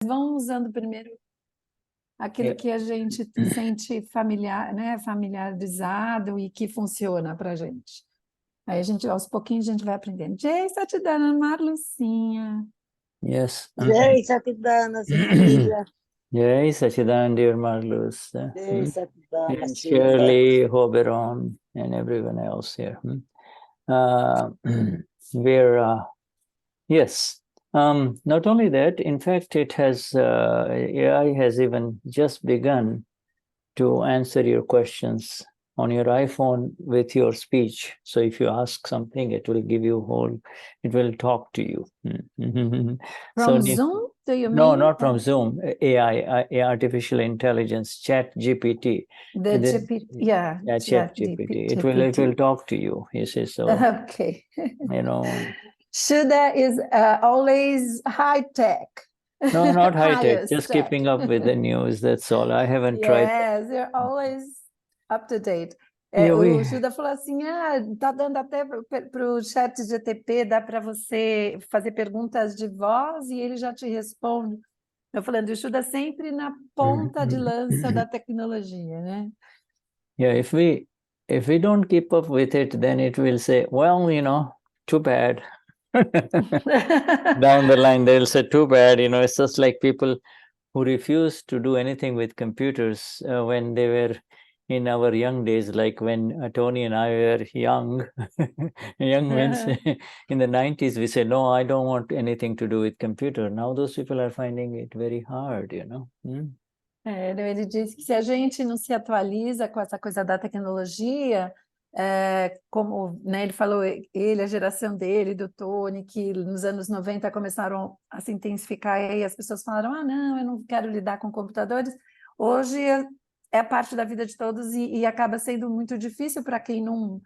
vão usando primeiro aquilo que a gente sente familiar, né, familiarizado e que funciona para a gente. Aí a gente, aos pouquinhos, a gente vai aprendendo. Jsca te dando, Marlucinha. Yes. Jsca te dando, Cecilia. Jsca te dando, dear Marluce. Jsca te dando, And Shuddha. Schirley, Hoberon, and everyone else here. Yes. Not only that, in fact, it has AI has even just begun to answer your questions on your iPhone with your speech. So if you ask something, it will give you it will talk to you. From Zoom, do you mean? No, not from Zoom. AI, artificial intelligence, Chat GPT. The GPT, yeah. Chat GPT. It will talk to you. He says so. Okay. You know. Shuddha is always high tech. No, not high tech. Just keeping up with the news. That's all. I haven't tried. Yes, you're always up to date. O Shuddha falou assim, tá dando até para o chat GTP, dá para você fazer perguntas de voz e ele já te responde. Eu falando, o Shuddha sempre na ponta de lança da tecnologia, né? Yeah, if we don't keep up with it, then it will say, well, too bad. Down the line, they'll say, too bad. It's just like people who refuse to do anything with computers when they were in our young days, like when Tony and I were young men. In the 90s, we said, no, I don't want anything to do with computer. Now those people are finding it very hard, Ele disse que se a gente não se atualiza com essa coisa da tecnologia, como, né, ele falou, a geração dele, do Tony, que nos anos 90 começaram a se intensificar e as pessoas falaram, não, eu não quero lidar com computadores. Hoje é parte da vida de todos e acaba sendo muito difícil para quem não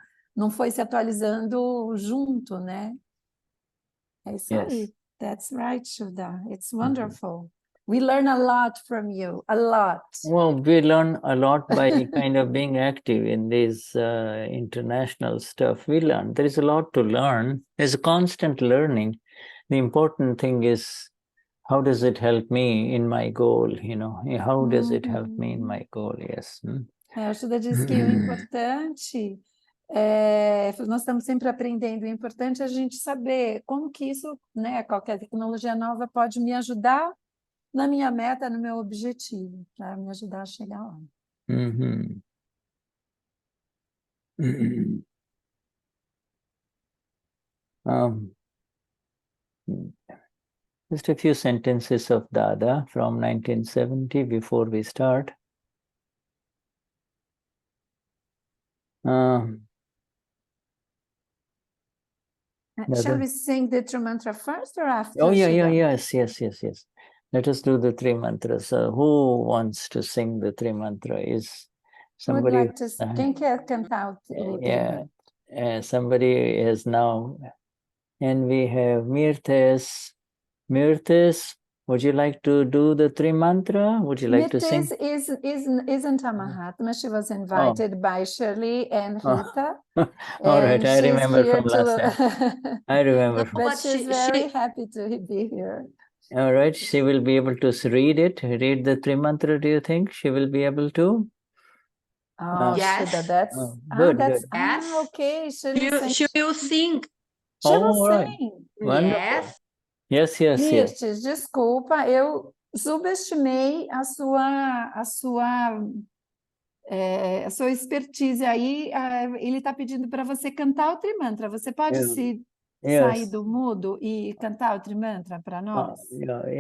foi se atualizando junto, né? É isso aí. That's right, Shuddha. It's wonderful. We learn a lot from you, a lot. Well, we learn a lot by kind of being active in this international stuff. We learn. There is a lot to learn. There's a constant learning. The important thing is, how does it help me in my goal? How does it help me in my goal? Yes. O Shuddha diz que o importante nós estamos sempre aprendendo. O importante é a gente saber como que isso, né, qualquer tecnologia nova pode me ajudar na minha meta, no meu objetivo, para me ajudar a chegar lá. Just a few sentences of Dada from 1970 before we start. Shall we sing the Trimantra first or after? Oh, yes. Let us do the Trimantras. Who wants to sing the Trimantra? Is somebody? Would like to, quem quer cantar o Trimantra? Somebody is now, and we have Mirthes. Mirthes, would you like to do the Trimantra? Would you like to sing? Mirthes isn't a Mahatma. She was invited by Schirley and Rita. All right, I remember from last time. I remember. But she's very happy to be here. All right, she will be able to read the Trimantra, do you think? She will be able to? Yes. That's good. Yes. Okay. She will sing. She will sing. Wonderful. Yes. Mirthes, desculpa, eu subestimei a sua expertise aí. Ele está pedindo para você cantar o Trimantra. Você pode sair do mudo e cantar o Trimantra para nós?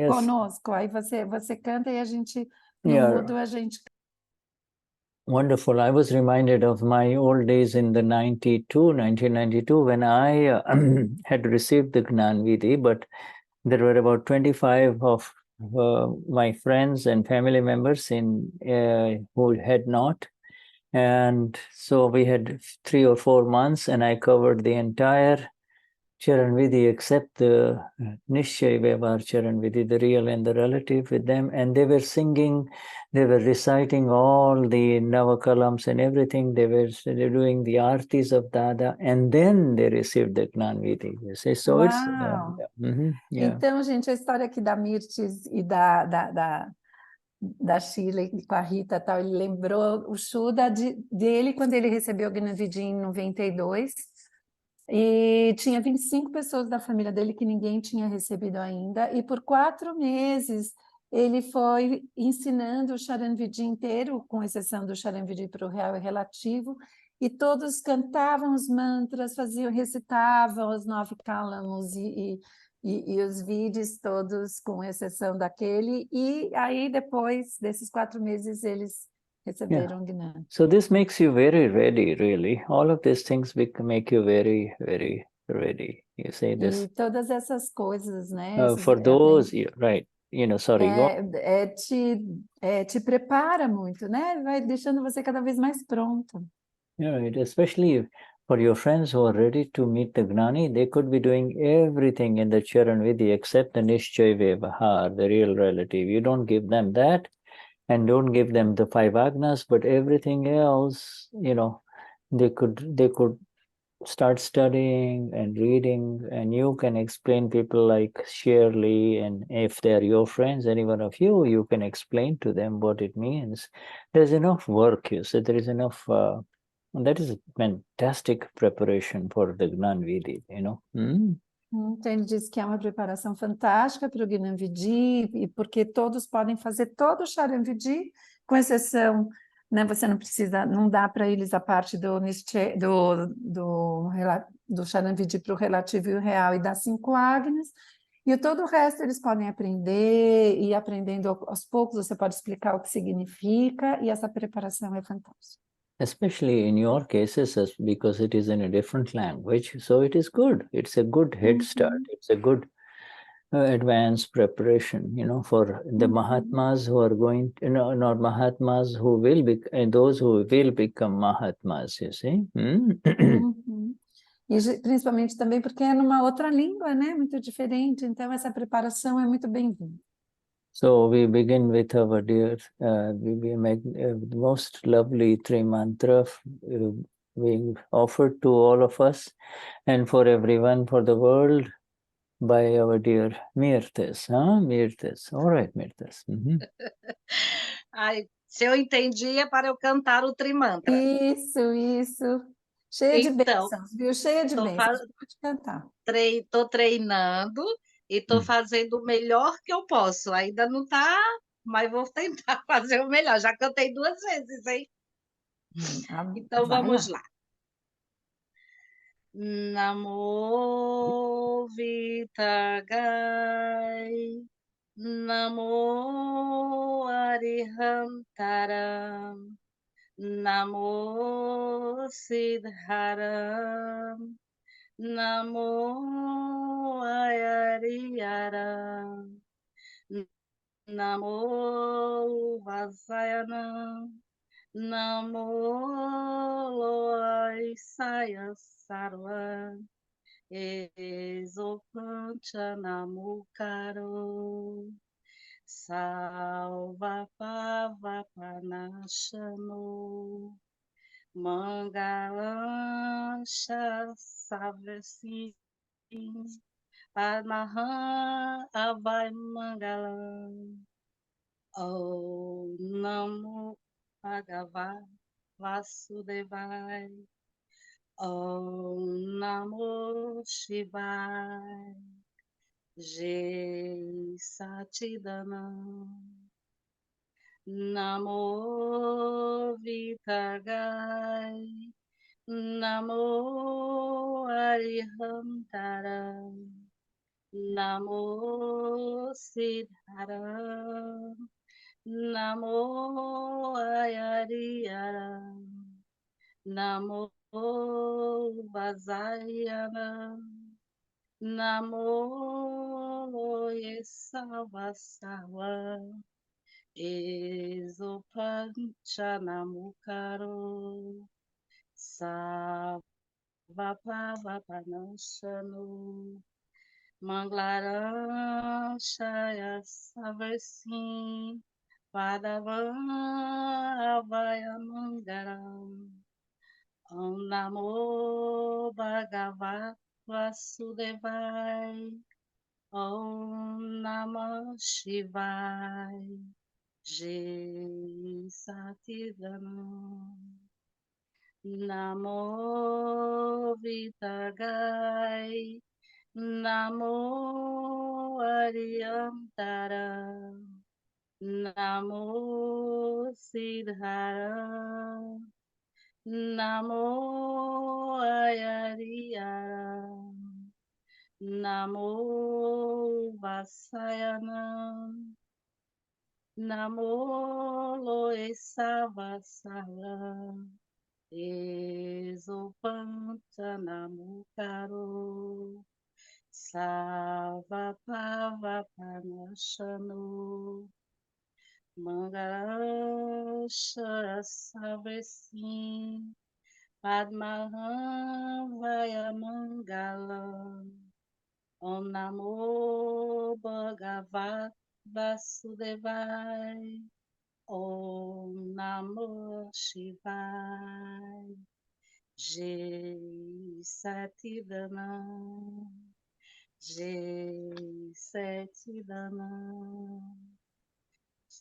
Conosco. Aí você canta e a gente, no mudo, a gente... Wonderful. I was reminded of my old days in the 1992, when I had received the Gnani, but there were about 25 of my friends and family members who had not. And so we had 3 or 4 months, and I covered the entire Charan Vidhi accept the Nishchay Vyavhar Charan Vidhi, the real and the relative with them, and they were singing, they were reciting all the Navakalams and everything. They were doing the artis of Dada, and then they received the Gnani Vidhi. You see, so it's Uau! yeah. Então, gente, a história aqui da Mirthes e da Schirley com a Rita e tal, ele lembrou o Shuddha dele quando ele recebeu o Gnani Vidhi em 92, e tinha 25 pessoas da família dele que ninguém tinha recebido ainda, e por 4 meses ele foi ensinando o Charan Vidhi inteiro, com exceção do Charan Vidhi para o real e relativo, e todos cantavam os mantras, recitavam os 9 cálamos e os vídeos todos, com exceção daquele, e aí depois desses 4 meses eles receberam o Gnani. So this makes you very ready, really. All of these things make you very, very ready. You say this. E todas essas coisas, né? For those, right. Sorry, go. Te prepara muito, né? Vai deixando você cada vez mais pronto. Right. Especially for your friends who are ready to meet the Gnani, they could be doing everything in the Charan Vidhi except the Nishchay Vyavhar, the real relative. You don't give them that, and don't give them the 5 agnas, but everything else, they could start studying and reading, and you can explain people like Schirley, and if they're your friends, any one of you, you can explain to them what it means. There's enough work, you see, there is enough, that is a fantastic preparation for the Gnani Vidhi, Então, ele diz que é uma preparação fantástica para o Gnani Vidhi, e porque todos podem fazer todo o Charan Vidhi, com exceção, né, você não precisa, não dá para eles a parte do Charan Vidhi para o relativo e o real, e das 5 agnas, e todo o resto eles podem aprender, e aprendendo aos poucos, você pode explicar o que significa, e essa preparação é fantástica. Especially in your cases, because it is in a different language, so it is good. It's a good head start. It's a good advanced preparation, for the Mahatmas who are going, not Mahatmas who will be, and those who will become Mahatmas, you see. E principalmente também porque é numa outra língua, né? Muito diferente, então essa preparação é muito bem-vinda. So we begin with our dear, we make the most lovely Trimantra being offered to all of us and for everyone, for the world, by our dear Mirthes. Mirthes. All right, Mirthes. Ai, se eu entendi, é para eu cantar o Trimantra. Isso. Cheia de Então, bênçãos, viu? Cheia de bênçãos. Pode cantar. Estou treinando e estou fazendo o melhor que eu posso. Ainda não está, mas vou tentar fazer o melhor. Já cantei 2 vezes, hein? Então vamos lá. Namo Vitagai, Namo Arihantaram, Namo Siddharam, Namo Ayariyaram, Namo Vasayanam, Namo Loisaya Sarvam, Esopancha Namukaro, Salva Pava Panashano, Mangalancha Savesi, Panahan Avai Mangalam, Om Namo Bhagava Vasudevai, Om Namo Shivai, Jsca Namo Vitagai, Namo Arihantaram, Namo Siddharam, Namo Ayariyaram, Namo Vasayanam, Namo Yesavasavam, Esopancha Namukaro, Salva Vapavanashanu Manglaram Shaya Saversim Padavam Abhayamangaram Om Namo Bhagavate Vasudevaya Om Namah Shivaya Jai Satidanam Namo Vitagai Namo Ariantara Namo Siddhara Namo Ayariya Namo Vasayana Namo Loesavasara Esopanta Namo Karo Savapava Panashano Mangalasha Savesim Padmaham Vayamangalam Om Namo Bhagavate Vasudevaya Om Namo Shivaya Jai Satidanam Jai Satidanam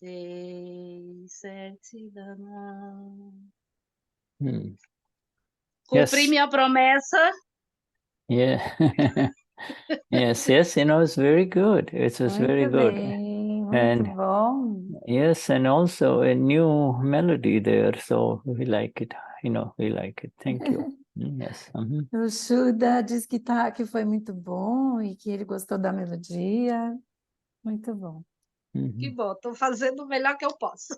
Jai Satidanam. Cumpri Yes. minha promessa. Yeah. Yes, yes, it's very good. It was very Muito good. bem, muito And bom. yes, and also a new melody there. So we like it. We like it. Thank you. Yes. O Shuddha diz que foi muito bom e que ele gostou da melodia. Muito bom. Que bom, estou fazendo o melhor que eu posso.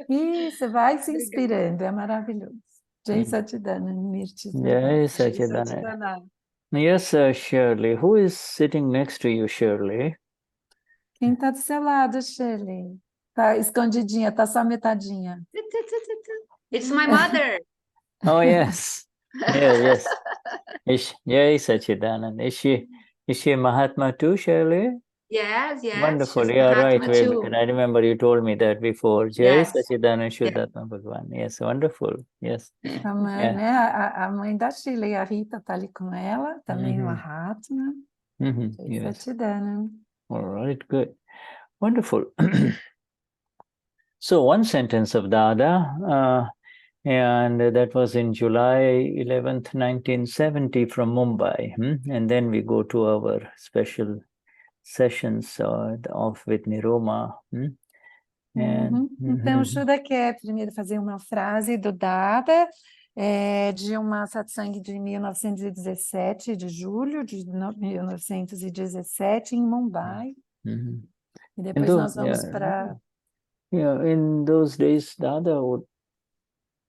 Isso, vai se Obrigada. inspirando, é maravilhoso. Jai Satidana, Mirthes. Jai Jai Satidana. Satidana. Yes, Schirley. Who is sitting next to you, Schirley? Quem está do seu lado, Schirley? Tá escondidinha, tá só metadinha. It's my mother. Oh, yes. Yes. Jai Satchidanand. Is she Mahatma too, Shirley? Yes, Wonderful. she's Yeah, right. Mahatma too. And I remember you told me that before. Jai Yes. Satchidanand Shuddhatma Bhagavan. Yes, wonderful. Yes. A mãe, Yeah. né? A mãe da Schirley, a Rita, está ali com ela, também o Mahatma. Jai Yes. Satidana. All right, good. Wonderful. So one sentence of Dada, and that was in July 11th, 1970 from Mumbai. And then we go to our special sessions off with Niruma. Então, o Shuddha quer primeiro fazer uma frase do Dada, de uma satsang de 1917, de julho de 1917, em Mumbai. E depois nós vamos para... in those days, Dada would...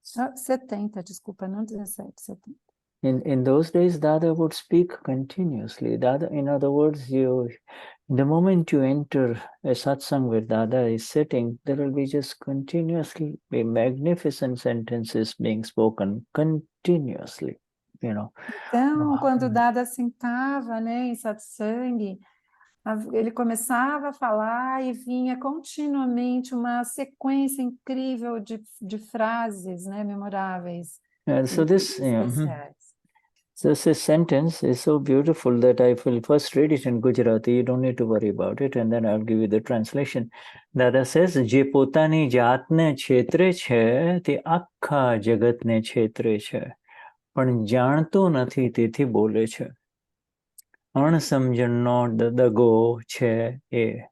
70, desculpa, não 17, 70. In those days, Dada would speak continuously. Dada, in other words, the moment you enter a satsang where Dada is sitting, there will be just continuously be magnificent sentences being spoken continuously, Então, quando o Dada sentava, né, em satsang, ele começava a falar e vinha continuamente uma sequência incrível de frases, né, memoráveis so this, especiais. So this sentence is so beautiful that I will first read it in Gujarati. You don't need to worry about it, and then I'll give you the translation. Dada says, "Je potani જાતને છેતરે છે, તે આખા જગતને છેતરે છે, પણ જાણતો નથી તેથી બોલે છે. અણસમજણનો દગો છે એ.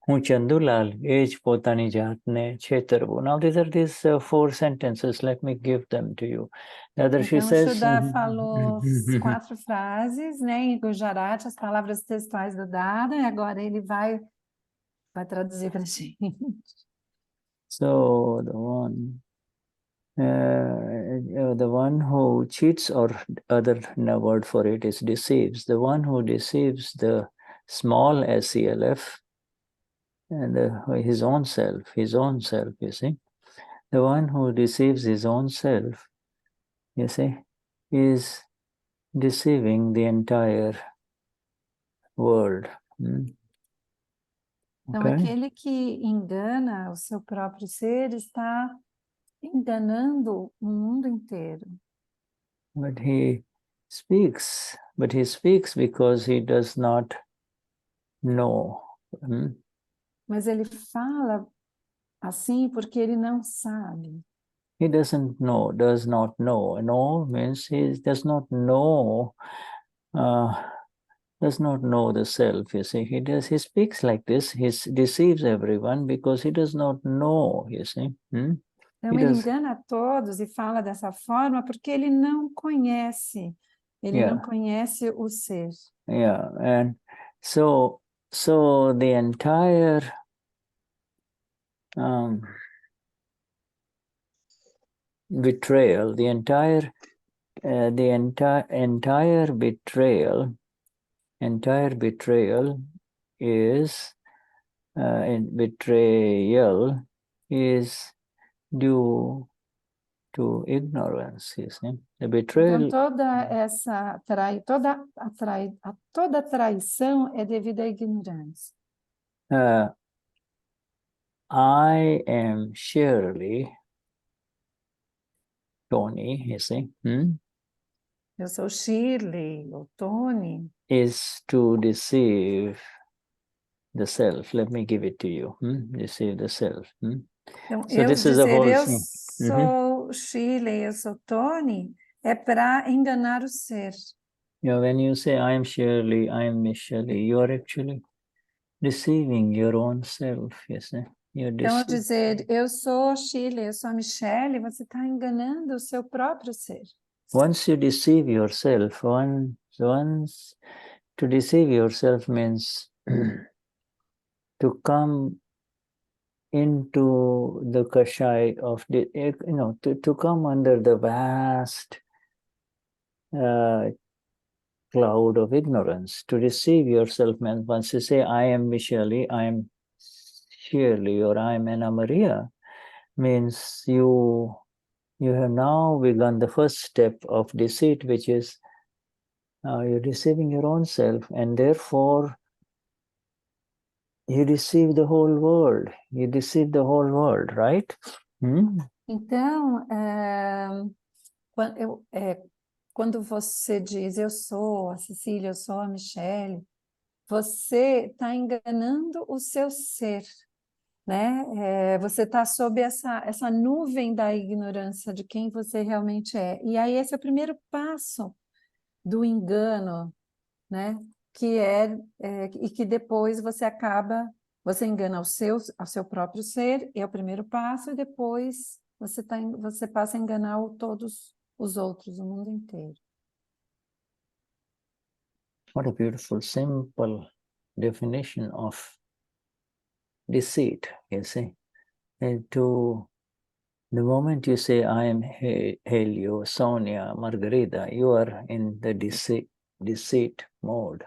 હું ચંદુલાલ એ જ પોતાની જાતને છેતરવું." Now these four sentences. Let me give them to you. Então, o Shuddha falou 4 frases, né, em Gujarati, as palavras textuais do Dada, e agora ele vai traduzir para a gente. So the one who cheats, or other word for it is deceives. The one who deceives the small SELF and his own self, you see. The one who deceives his own self, you see, is deceiving the entire world. Então, Okay? aquele que engana o seu próprio ser está enganando o mundo inteiro. But he speaks because he does not know. Mas ele fala assim porque ele não sabe. He does not know. Know means he does not know the self, you see. He speaks like this, he deceives everyone because he does not know, you see. Então, ele engana a todos e fala dessa forma porque ele não conhece. Ele não conhece o ser. Yeah, and so the entire betrayal, the entire betrayal is due to ignorance, you see. The betrayal. Então, toda traição é devido à ignorância. I am Schirley, Tony, you see. Eu sou Schirley, ou Tony. Is to deceive the self. Let me give it to you. Deceive the self. Então, So this is a whole thing. Sou Schirley, eu sou Tony, é para enganar o ser. Yeah, when you say I am Shirley, I am Miss Shirley, you are actually deceiving your own self, you see. Então, ao dizer eu sou Schirley, eu sou a Michelle, você está enganando o seu próprio ser. Once you deceive yourself, to deceive yourself means to come into the kashai of the, to come under the vast cloud of ignorance. To deceive yourself means once you say, I am Michelle, I am Schirley, or I am Ana Maria, means you have now begun the first step of deceit, which is you're deceiving your own self, and therefore you deceive the whole world. You deceive the whole world, right? Então, quando você diz eu sou a Cecília, eu sou a Michelle, você está enganando o seu ser, né? Você está sob essa nuvem da ignorância de quem você realmente é. E aí esse é o primeiro passo do engano, né? E que depois você engana ao seu próprio ser, é o primeiro passo, e depois você passa a enganar todos os outros, o mundo inteiro. What a beautiful, simple definition of deceit, you see. And the moment you say, I am Helio, Sonia, Margarita, you are in the deceit mode.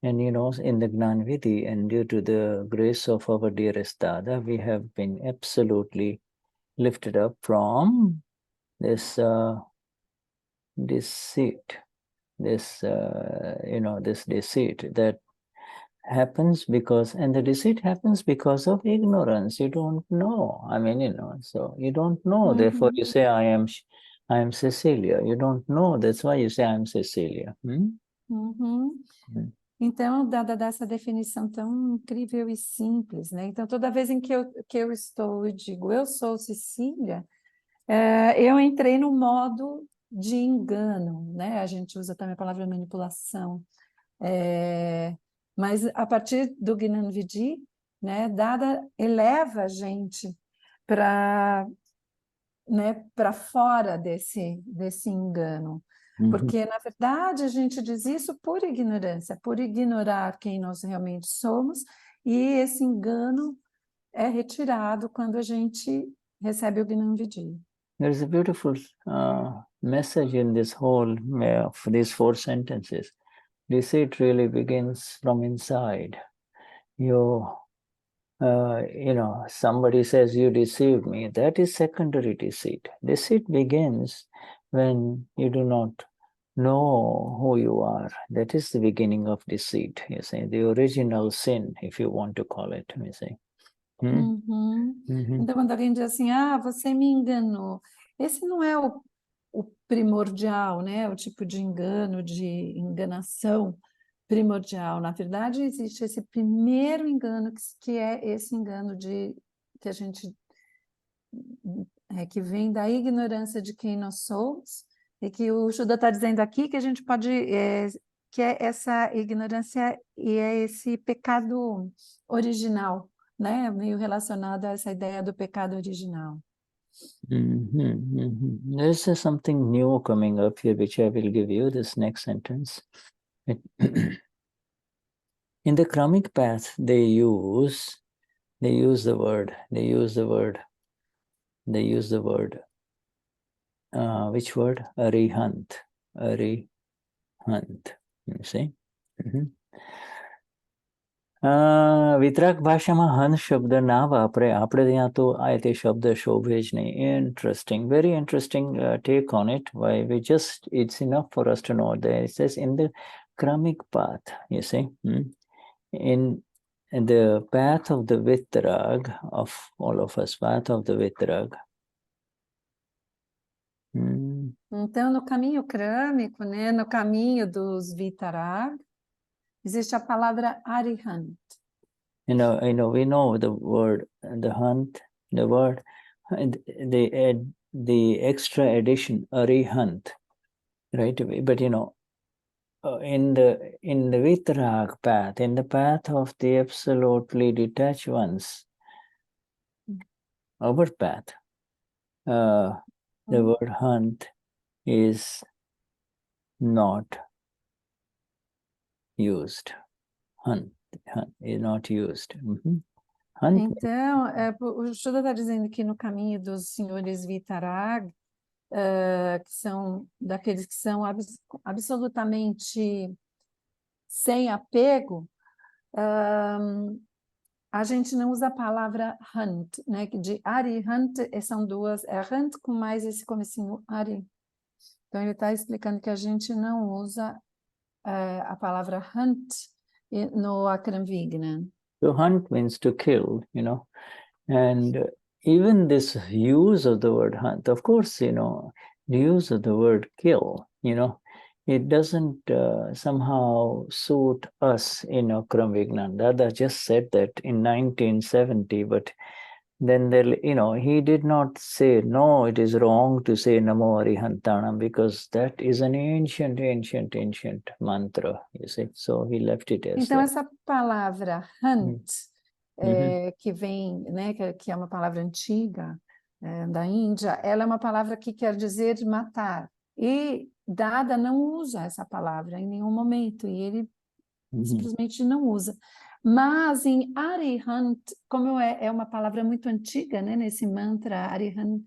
And in the Gnani and due to the grace of our dearest Toda, we have been absolutely lifted up from this deceit, this deceit that happens the deceit happens because of ignorance. You don't know. So you don't know. Therefore, you say, I am Cecilia. You don't know. That's why you say, I am Cecilia. Então, dada essa definição tão incrível e simples, né? Então, toda vez em que eu estou e digo, eu sou Cecília, eu entrei no modo de engano, né? A gente usa também a palavra manipulação. Mas a partir do Gnani, né, Dada eleva a gente para fora desse engano. Porque, na verdade, a gente diz isso por ignorância, por ignorar quem nós realmente somos, e esse engano é retirado quando a gente recebe o Gnani. There's a beautiful message in this whole of these 4 sentences. Deceit really begins from inside. Somebody says you deceived me. That is secondary deceit. Deceit begins when you do not know who you are. That is the beginning of deceit, you see, the original sin, if you want to call it, you see. Então, quando alguém diz assim, você me enganou, esse não é o primordial, né? O tipo de engano, de enganação primordial. Na verdade, existe esse primeiro engano, que é esse engano que a gente que vem da ignorância de quem nós somos, e que o Shuddha está dizendo aqui que a gente pode, que é essa ignorância e é esse pecado original, né? Meio relacionado a essa ideia do pecado original. There's something new coming up here, which I will give you, this next sentence. In the Kramik path, they use the word, which word? Arihant, you see? વિતરાગ ભાષામાં હંસ શબ્દ ના વાપરે, આપણે ત્યાં તો આ તે શબ્દ શોભે જ નહીં. Interesting, very interesting take on it. Why we just, it's enough for us to know that it says in the Kramik path, you see, in the path of the Vitrag, of all of us, path of the Vitrag. Então, no caminho crâmico, né, no caminho dos Vitarag, existe a palavra arihant. You know, we know the word, the hunt, the word, the extra addition, arihant, right? But you know, in the Vitrag path, in the path of the absolutely detached ones, our path, the word hunt is not used. Hunt is not used. Hunt. Então, o Shuddha está dizendo que no caminho dos senhores Vitarag, que são daqueles que são absolutamente sem apego, a gente não usa a palavra hunt, né? De arihant são duas, é hunt com mais esse comecinho ari. Então ele está explicando que a gente não usa a palavra hunt no Akram Vignan. So hunt means to kill, you know, and even this use of the word hunt, of course, you know, the use of the word kill, you know, it doesn't somehow suit us in Akram Vignan. Dada just said that in 1970, but then you know, he did not say, no, it is wrong to say Namo Arihantanam, because that is an ancient mantra, you see. So he left it as Então, that. essa palavra hunt, que vem, né, que é uma palavra antiga da Índia, ela é uma palavra que quer dizer matar. E Dada não usa essa palavra em nenhum momento, e ele simplesmente não usa. Mas em Arihant, como é uma palavra muito antiga, né, nesse mantra, Arihant,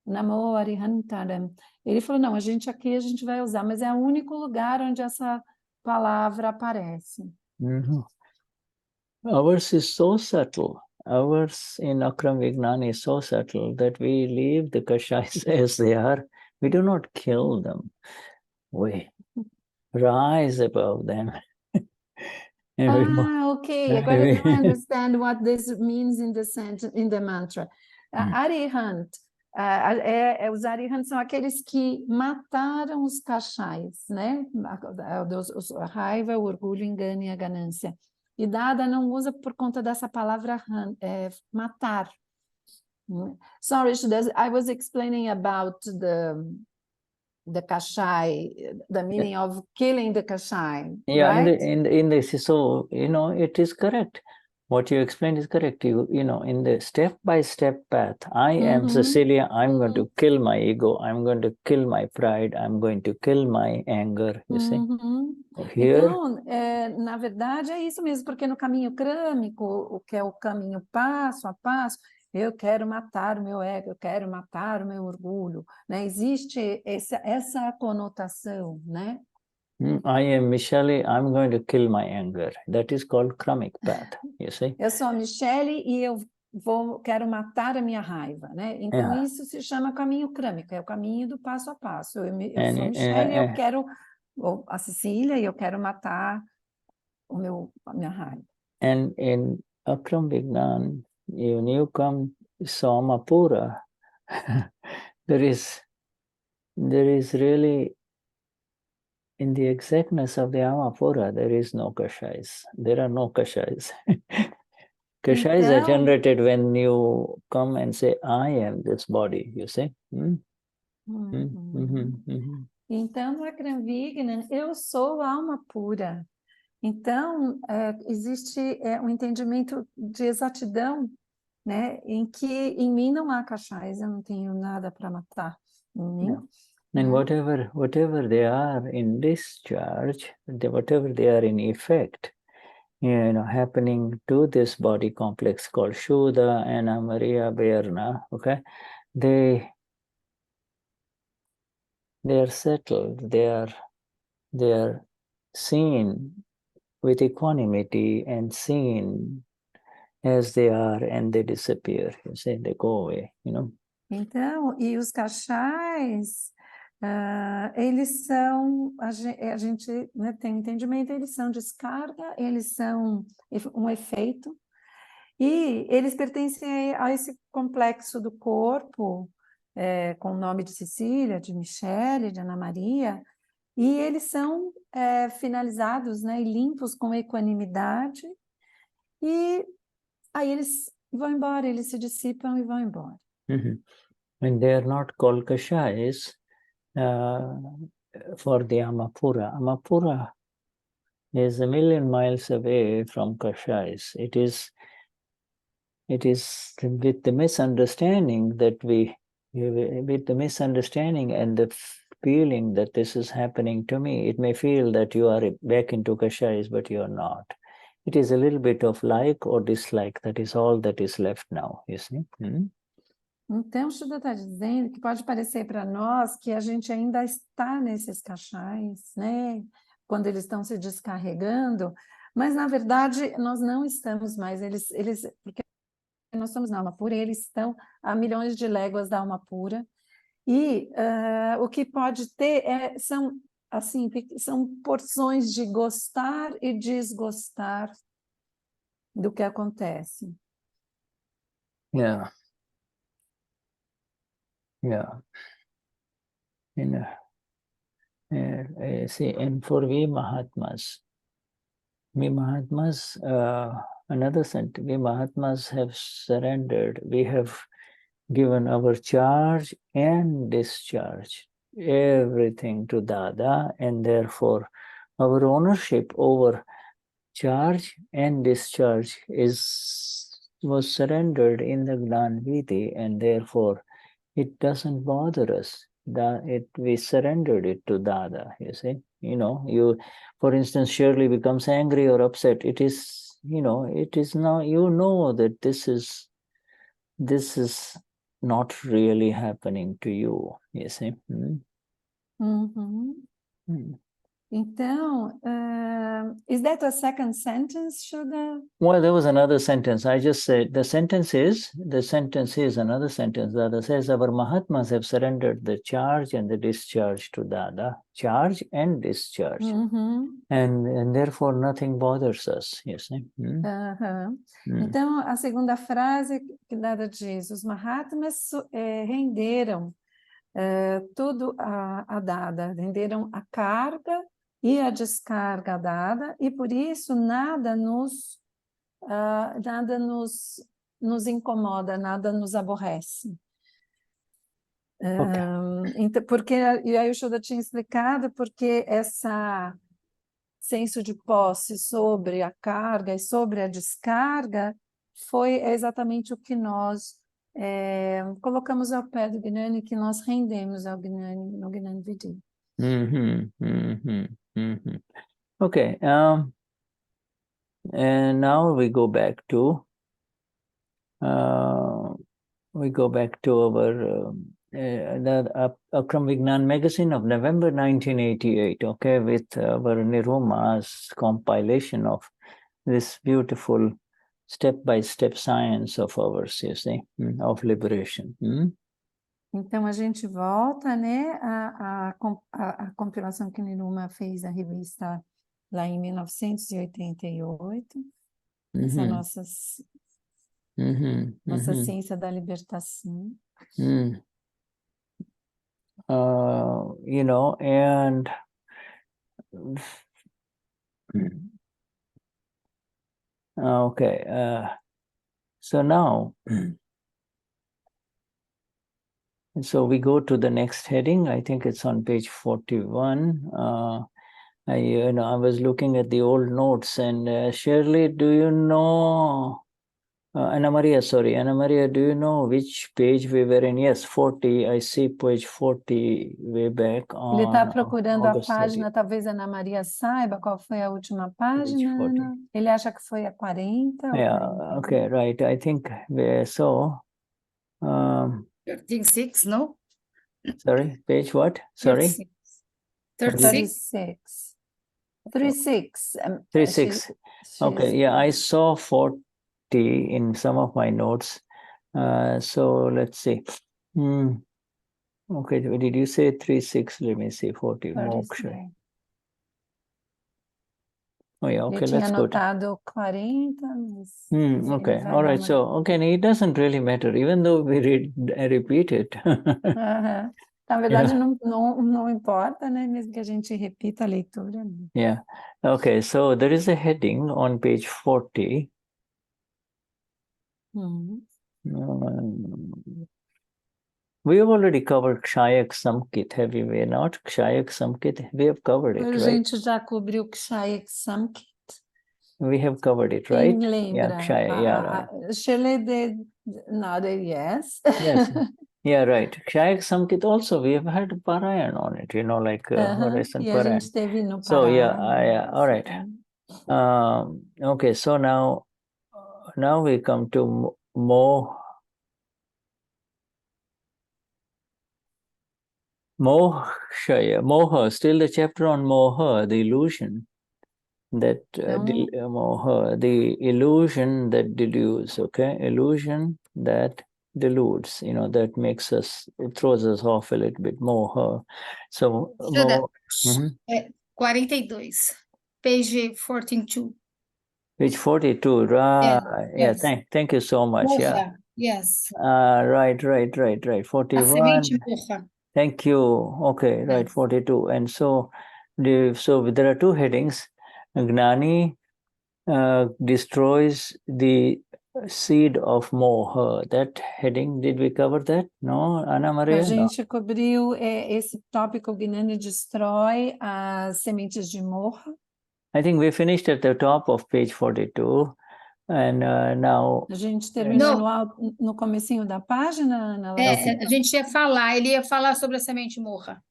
Namo Arihantaram, ele falou, não, a gente vai usar, mas é o único lugar onde essa palavra aparece. Ours is so subtle. Ours in Akram Vignan is so subtle that we leave the Kashais as they are. We do not kill them. We rise above them. Ok. Agora eu understand what this means in the mantra. Arihant, os Arihant são aqueles que mataram os Kashais, né? A raiva, o orgulho, o engano e a ganância. E Dada não usa por conta dessa palavra matar. Sorry, I was explaining about the Kashai, the meaning of killing the Kashai. Yeah, right? in this, so you know, it is correct. What you explained is correct. You know, in the step-by-step path, I am Cecilia, I'm going to kill my ego, I'm going to kill my pride, I'm going to kill my anger, you see. Here, então, na verdade, é isso mesmo, porque no caminho crâmico, o que é o caminho passo a passo, eu quero matar o meu ego, eu quero matar o meu orgulho, né? Existe essa conotação, né? I am Michelle, I'm going to kill my anger. That is called Kramik path, you see. Eu sou a Michelle e eu quero matar a minha raiva, né? Então, Yeah. isso se chama caminho crâmico, é o caminho do passo a passo. Eu And sou Michelle, eu quero, ou a Cecília, e eu quero matar a minha raiva. And in Akram Vignan, when you come Somapura, there is really, in the exactness of the Amapura, there is no kashais. There are no kashais. Kashais are generated when you come and say, I am this body, you see? Então, no Akram Vignan, eu sou alma pura. Então, existe um entendimento de exatidão, né, em que em mim não há cachais, eu não tenho nada para matar em mim. Yeah. And whatever they are in discharge, whatever they are in effect, happening to this body complex called Shuddha, Ana Maria, okay, they are settled, they are seen with equanimity and seen as they are, and they disappear, you see, they go away, Então, e os cachais, eles são, a gente, né, tem entendimento, eles são descarga, eles são um efeito, e eles pertencem a esse complexo do corpo, com o nome de Cecília, de Michelle, de Ana Maria, e eles são finalizados, né, e limpos com equanimidade, e aí eles vão embora, eles se dissipam e vão embora. And they are not called kashais for the Amapura. Amapura is 1,000,000 miles away from kashais. It is with the misunderstanding with the misunderstanding and the feeling that this is happening to me, it may feel that you are back into kashais, but you are not. It is a little bit of like or dislike. That is all that is left now, you see. Então, Shuddha está dizendo que pode parecer para nós que a gente ainda está nesses cachais, né? Quando eles estão se descarregando, mas, na verdade, nós não estamos mais. Porque nós somos na alma pura, e eles estão a milhões de léguas da alma pura. E o que pode ter são porções de gostar e desgostar do que acontece. Yeah. See, and for we Mahatmas, another sentence, we Mahatmas have surrendered, we have given our charge and discharge, everything to Dada, and therefore our ownership over charge and discharge was surrendered in the Gnan Vidhi, and therefore it doesn't bother us. We surrendered it to Dada, you see. For instance, Schirley becomes angry or upset. It is now, that this is not really happening to you, you see. Então, is that a second sentence, Shuddha? Well, there was another sentence. I just said the sentence is another sentence. Dada says our Mahatmas have surrendered the charge and the discharge to Dada. Charge and discharge. And therefore nothing bothers us, you see. Então, a segunda frase que Dada diz, os Mahatmas renderam tudo a Dada, renderam a carga e a descarga dada, e por isso nada nos incomoda, nada nos aborrece. Então, e aí o Shuddha tinha explicado porque essa senso de posse sobre a carga e sobre a descarga é exatamente o que nós colocamos ao pé do Gnani, que nós rendemos ao Gnani, no Gnani Vidhi. Okay, and now we go back to our the Akram Vignan magazine of November 1988, okay, with our Niruma's compilation of this beautiful step-by-step science of ours, you see, of liberation. Então, a gente volta, né, a compilação que Niruma fez, a revista lá em 1988, essa nossa ciência da libertação. You know, and okay, so now, so we go to the next heading. I think it's on page 41. I was looking at the old notes, and Schirley, do you know? Ana Maria, do you know which page we were in? Yes, 40. I see page 40 way back on Ele está procurando August a página, 30th. talvez a Ana Maria saiba qual foi a última página, 40. Ana. Ele acha que foi a 40 ou Yeah, 41? okay, right. I think we saw. 36, no? Sorry, page what? Sorry? 36. 36. 36. Okay, yeah, I saw 40 in some of my notes. So let's see. Okay, did you say 36? Let me see, 40. Moksha. Oh yeah, okay, Ele tinha let's go to. anotado 40, mas Okay, ele vai all dar right. uma So, okay, it doesn't really matter, even though we repeat it. Aham. Na verdade, não importa, né? Mesmo que a gente repita a leitura. Né? Yeah. Okay, so there is a heading on page 40. We have already covered Kshayak Samkit, have we not? Kshayak Samkit, we have covered it, A right? gente já cobriu Kshayak Samkit. We have covered it, right? Quem lembra? Yeah, Kshayak, yeah, right. Schirley did nodded yes. Yes. Yeah, right. Kshayak Samkit also, we have had Parayan on it, you know, like recent E a Parayan. gente teve no Pará. So, yeah, all right. Okay, so now we come to Moha, still the chapter on Moha, the illusion that Moha, the illusion that deludes, okay? Illusion that deludes, you know, that makes us, it throws us off a little bit. Moha. So, Shuddha, 42, page 42. Page 42, right? Yeah, yes. thank you so much. Moha, Yeah. yes. Right. A 41. semente moha. Thank you. Okay, right, 42. And so, there are two headings. Gnani destroys the seed of Moha. That heading, did we cover that? No, Ana Maria? A gente cobriu esse tópico, Gnani destrói as sementes de Moha. I think we finished at the top of page 42. And now... A gente terminou no comecinho da página, Ana? A gente ia falar sobre a semente morra.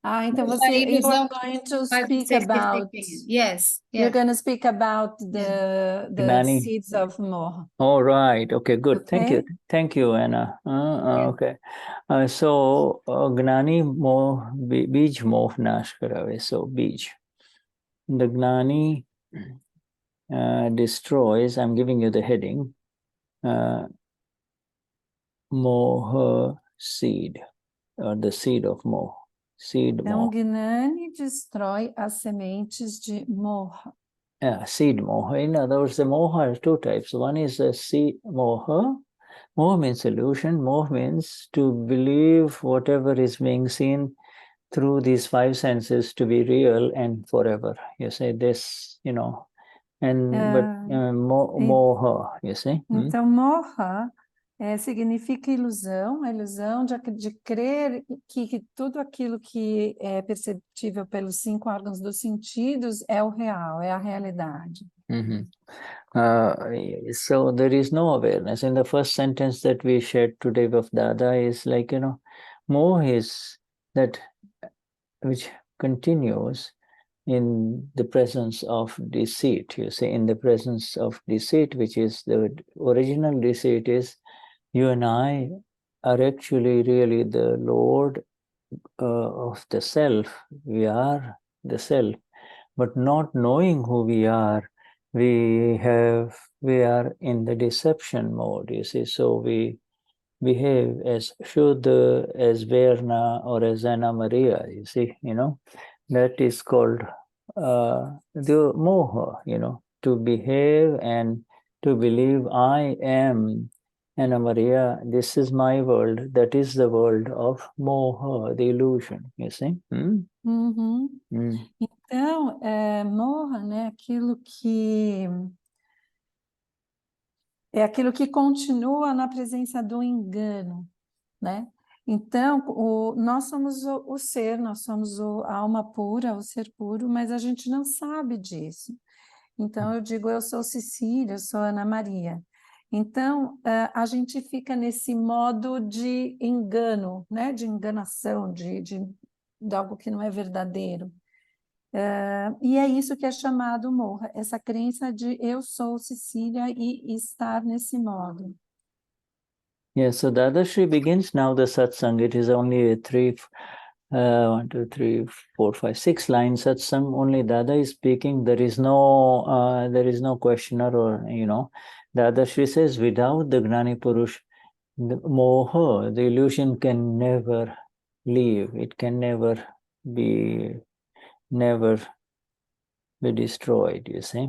Então you're going to speak about... Yes. You're going to speak about the seeds of Moha. Oh, right. Okay, good. Okay. Thank you, Anna. Okay. So, Gnani bij moh nash karave. So, bij. The Gnani destroys, I'm giving you the heading, Moha seed, or the seed of Moh. Então, Gnani destrói as sementes de Moha. Seed Moha. In other words, the Moha has two types. One is a seed Moha. Moha means illusion. Moha means to believe whatever is being seen through these five senses to be real and forever. You say this, you know, and but Moha, you see. Então, Moha significa ilusão, a ilusão de crer que tudo aquilo que é perceptível pelos 5 órgãos dos sentidos é o real, é a realidade. So there is no awareness. In the first sentence that we shared today with Dada is like, you know, Moha is that which continues in the presence of deceit. You see, in the presence of deceit, which is the original deceit is you and I are actually really the Lord of the self. We are the self, but not knowing who we are, we have we are in the deception mode, you see. So we behave as Shuddha, as Verna, or as Ana Maria, you see, that is called the Moha, to behave and to believe I am Ana Maria, this is my world, that is the world of Moha, the illusion, you see. Uhum. Mm. Então, Moha, né, aquilo que continua na presença do engano, né? Então, nós somos o ser, nós somos a alma pura, o ser puro, mas a gente não sabe disso. Então, eu digo, eu sou Cecília, eu sou Ana Maria. Então, a gente fica nesse modo de engano, né? De enganação, de algo que não é verdadeiro. E é isso que é chamado Moha, essa crença de eu sou Cecília e estar nesse modo. Yeah, so Dadashri begins now the satsang. It is only a 1, 2, 3, 4, 5, 6 line satsang. Only Dada is speaking. There is no questioner or Dadashri says without the Gnani Purush, the Moha, the illusion can never leave. It can never be destroyed. You see.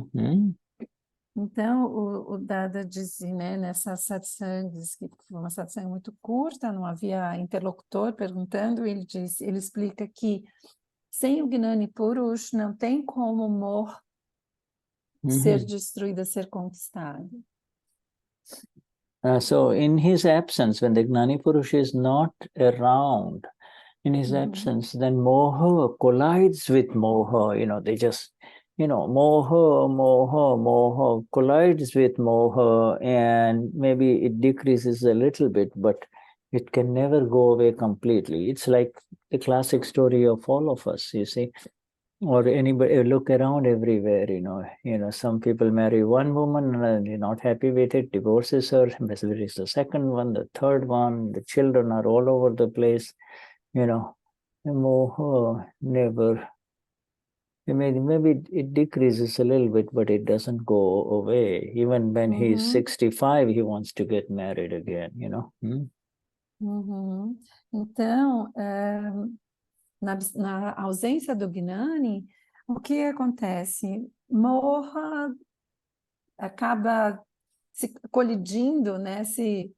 Então, o Dada diz, né, nessas satsangs, que foi uma satsang muito curta, não havia interlocutor perguntando, ele explica que sem o Gnani Purush não tem como o Moha ser destruído, ser conquistado. So in his absence, when the Gnani Purush is not around, in his absence, then Moha collides with Moha, they just, Moha collides with Moha, and maybe it decreases a little bit, but it can never go away completely. It's like the classic story of all of us, you see. Or anybody, look around everywhere, some people marry one woman and they're not happy with it, divorces her, marries the second one, the third one, the children are all over the place, Moha never, maybe it decreases a little bit, but it doesn't go away. Even when he's 65, he wants to get married again, Então, na ausência do Gnani, o que acontece? Moha acaba se colidindo, né? Se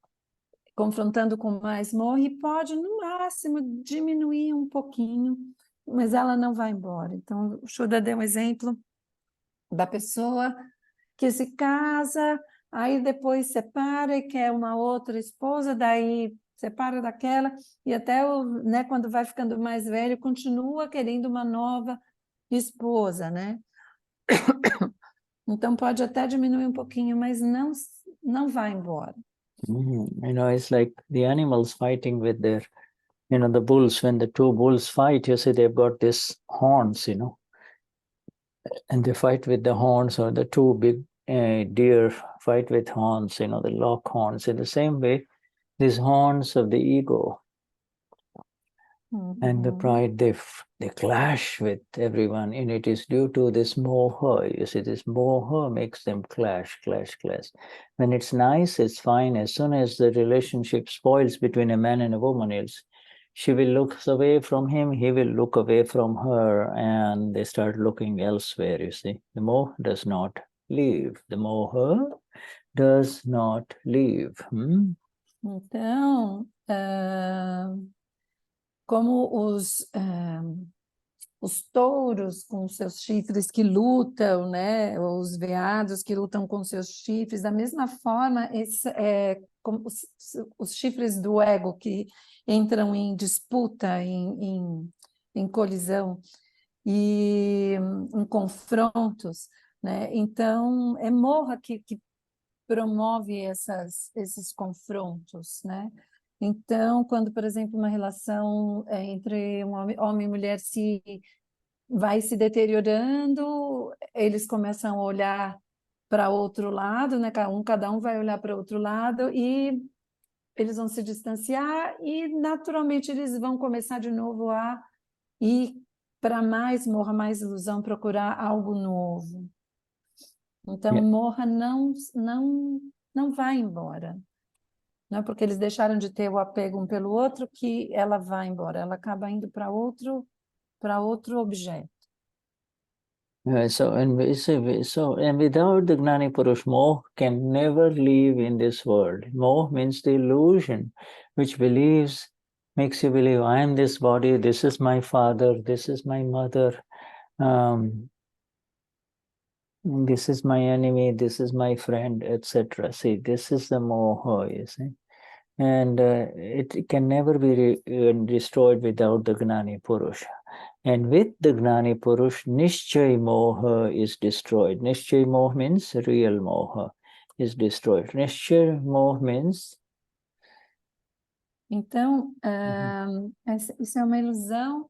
confrontando com mais Moha e pode, no máximo, diminuir um pouquinho, mas ela não vai embora. Então, o Shuddha deu um exemplo da pessoa que se casa, aí depois separa e quer uma outra esposa, daí separa daquela, e até quando vai ficando mais velho, continua querendo uma nova esposa, né? Então pode até diminuir um pouquinho, mas não vai embora. It's like the animals fighting with their, the bulls. When the two bulls fight, you see they've got these horns, and they fight with the horns, or the two big deer fight with horns, the lock horns. In the same way, these horns of the ego and the pride, they clash with everyone, and it is due to this moha. You see, this moha makes them clash. When it's nice, it's fine. As soon as the relationship spoils between a man and a woman, she will look away from him, he will look away from her, and they start looking elsewhere, you see. The moha does not leave. The moha does not leave. Então, como os touros com seus chifres que lutam, né? Os veados que lutam com seus chifres, da mesma forma, como os chifres do ego que entram em disputa, em colisão e em confrontos, né? Então, é Moha que promove esses confrontos, né? Então, quando, por exemplo, uma relação entre um homem e mulher vai se deteriorando, eles começam a olhar para outro lado, né? Cada um vai olhar para outro lado e eles vão se distanciar e, naturalmente, eles vão começar de novo a ir para mais Moha, mais ilusão, procurar algo novo. Então, Moha não vai embora. Não é porque eles deixaram de ter o apego um pelo outro que ela vai embora. Ela acaba indo para outro objeto. And without the Gnani Purush, Moh can never live in this world. Moh means the illusion, which makes you believe, I am this body, this is my father, this is my mother, this is my enemy, this is my friend, etc. See, this is the Moha, you see. And it can never be destroyed without the Gnani Purush. And with the Gnani Purush, Nischay Moha is destroyed. Nischay Moha means real Moha is destroyed. Nischay Moha means... Então, isso é uma ilusão.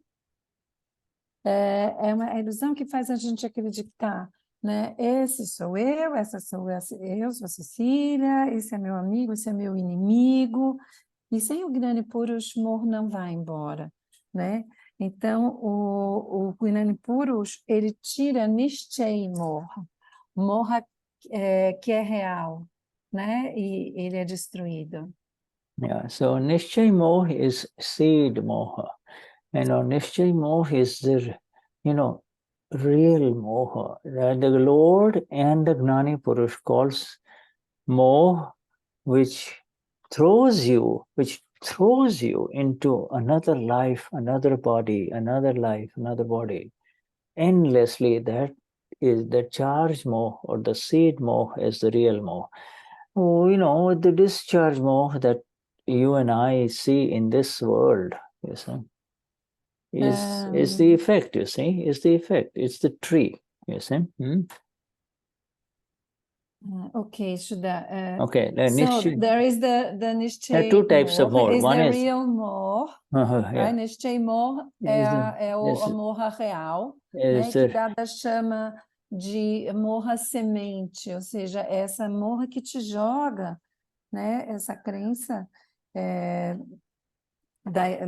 É uma ilusão que faz a gente acreditar, né? Esse sou eu, essa sou eu sou a Cecília, esse é meu amigo, esse é meu inimigo. E sem o Gnani Purush, Moha não vai embora, né? Então, o Gnani Purush, ele tira Nischay Moha, Moha que é real, né? E ele é destruído. Yeah, so Nischay Moha is seed Moha. Nischay Moha is the, real Moha. The Lord and the Gnani Purush calls Moha, which throws you into another life, another body, another life, another body, endlessly. That is the charge Moha, or the seed Moha is the real Moha. Oh, the discharge Moha that you and I see in this world, you see, is the effect, you see, is the effect. It's the tree, you see. Okay, Shuddha. Okay, so there is the Nischay. There are two types of Moha. One is the real Moha. Yeah. Nischay Moha é a Moha real, né, que Dada chama de Moha semente, ou seja, essa Moha que te joga, né, essa crença,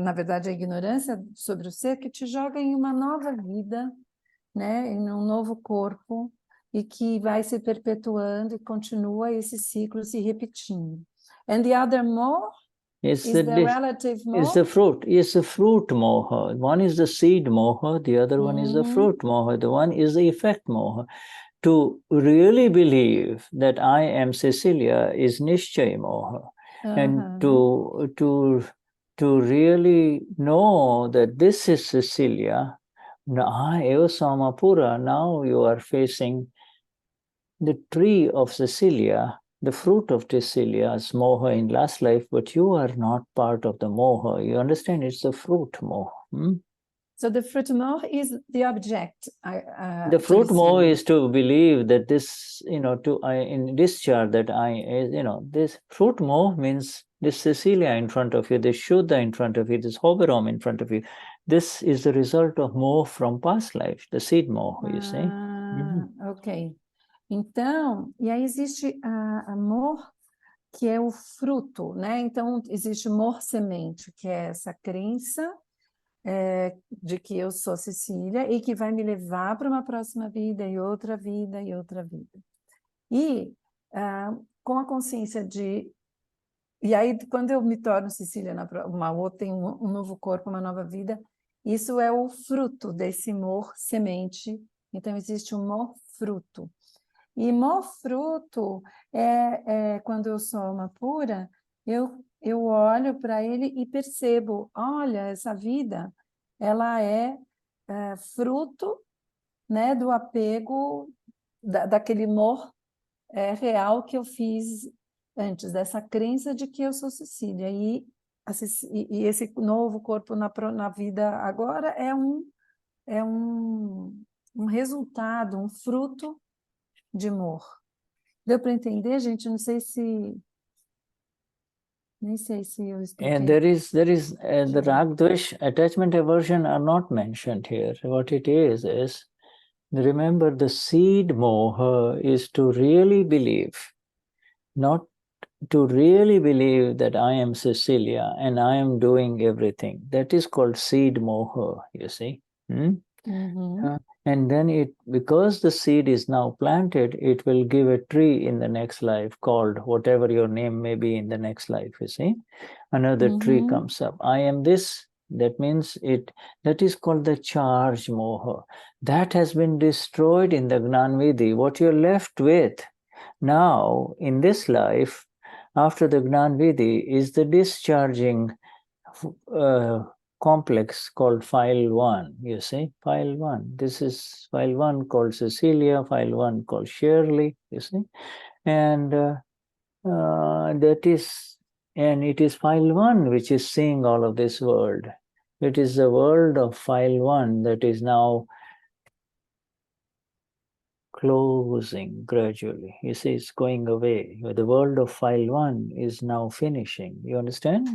na verdade, a ignorância sobre o ser, que te joga em uma nova vida, né, em um novo corpo, e que vai se perpetuando e continua esse ciclo se repetindo. And the other Moha is the relative Moha? It's the fruit. It's the fruit Moha. One is the seed Moha, the other one is the fruit Moha. The one is the effect Moha. To really believe that I am Cecilia is Nischay Moha. And to really know that this is Cecilia, now you are facing the tree of Cecilia, the fruit of Cecilia's Moha in last life, but you are not part of the Moha. You understand? It's the fruit Moha. So the fruit Moha is the object. The fruit Moha is to believe that this, in discharge that this fruit Moha means this Cecilia in front of you, this Shuddha in front of you, this Hoberom in front of you. This is the result of Moha from past life, the seed Moha, you see. Ok. Então, e aí existe amor, que é o fruto, né? Então, existe amor semente, que é essa crença de que eu sou Cecília e que vai me levar para uma próxima vida e outra vida e outra vida. E com a consciência de... E aí, quando eu me torno Cecília, tenho um novo corpo, uma nova vida, isso é o fruto desse amor semente. Então, existe um amor fruto. E fruto quando eu sou uma pura, eu olho para ele e percebo, olha, essa vida, ela é fruto, né, do apego, daquele amor real que eu fiz antes, dessa crença de que eu sou Cecília. E esse novo corpo na vida agora é um resultado, um fruto de amor. Deu para entender, gente? Não sei se... Nem sei se eu expliquei. And there is the Rag, Dvesh, attachment, aversion are not mentioned here. What it is, remember the seed Moha is to really believe, not to really believe that I am Cecilia and I am doing everything. That is called seed Moha, you see. And then because the seed is now planted, it will give a tree in the next life called whatever your name may be in the next life, you see. Another tree comes up. I am this. That means that is called the charge moha. That has been destroyed in the Gnanvidhi. What you're left with now in this life, after the Gnanvidhi, is the discharging complex called file 1, you see, file 1. This is file 1 called Cecilia, file 1 called Schirley, you see. And it is file 1 which is seeing all of this world. It is the world of file 1 that is now closing gradually. You see, it's going away. The world of file 1 is now finishing. You understand?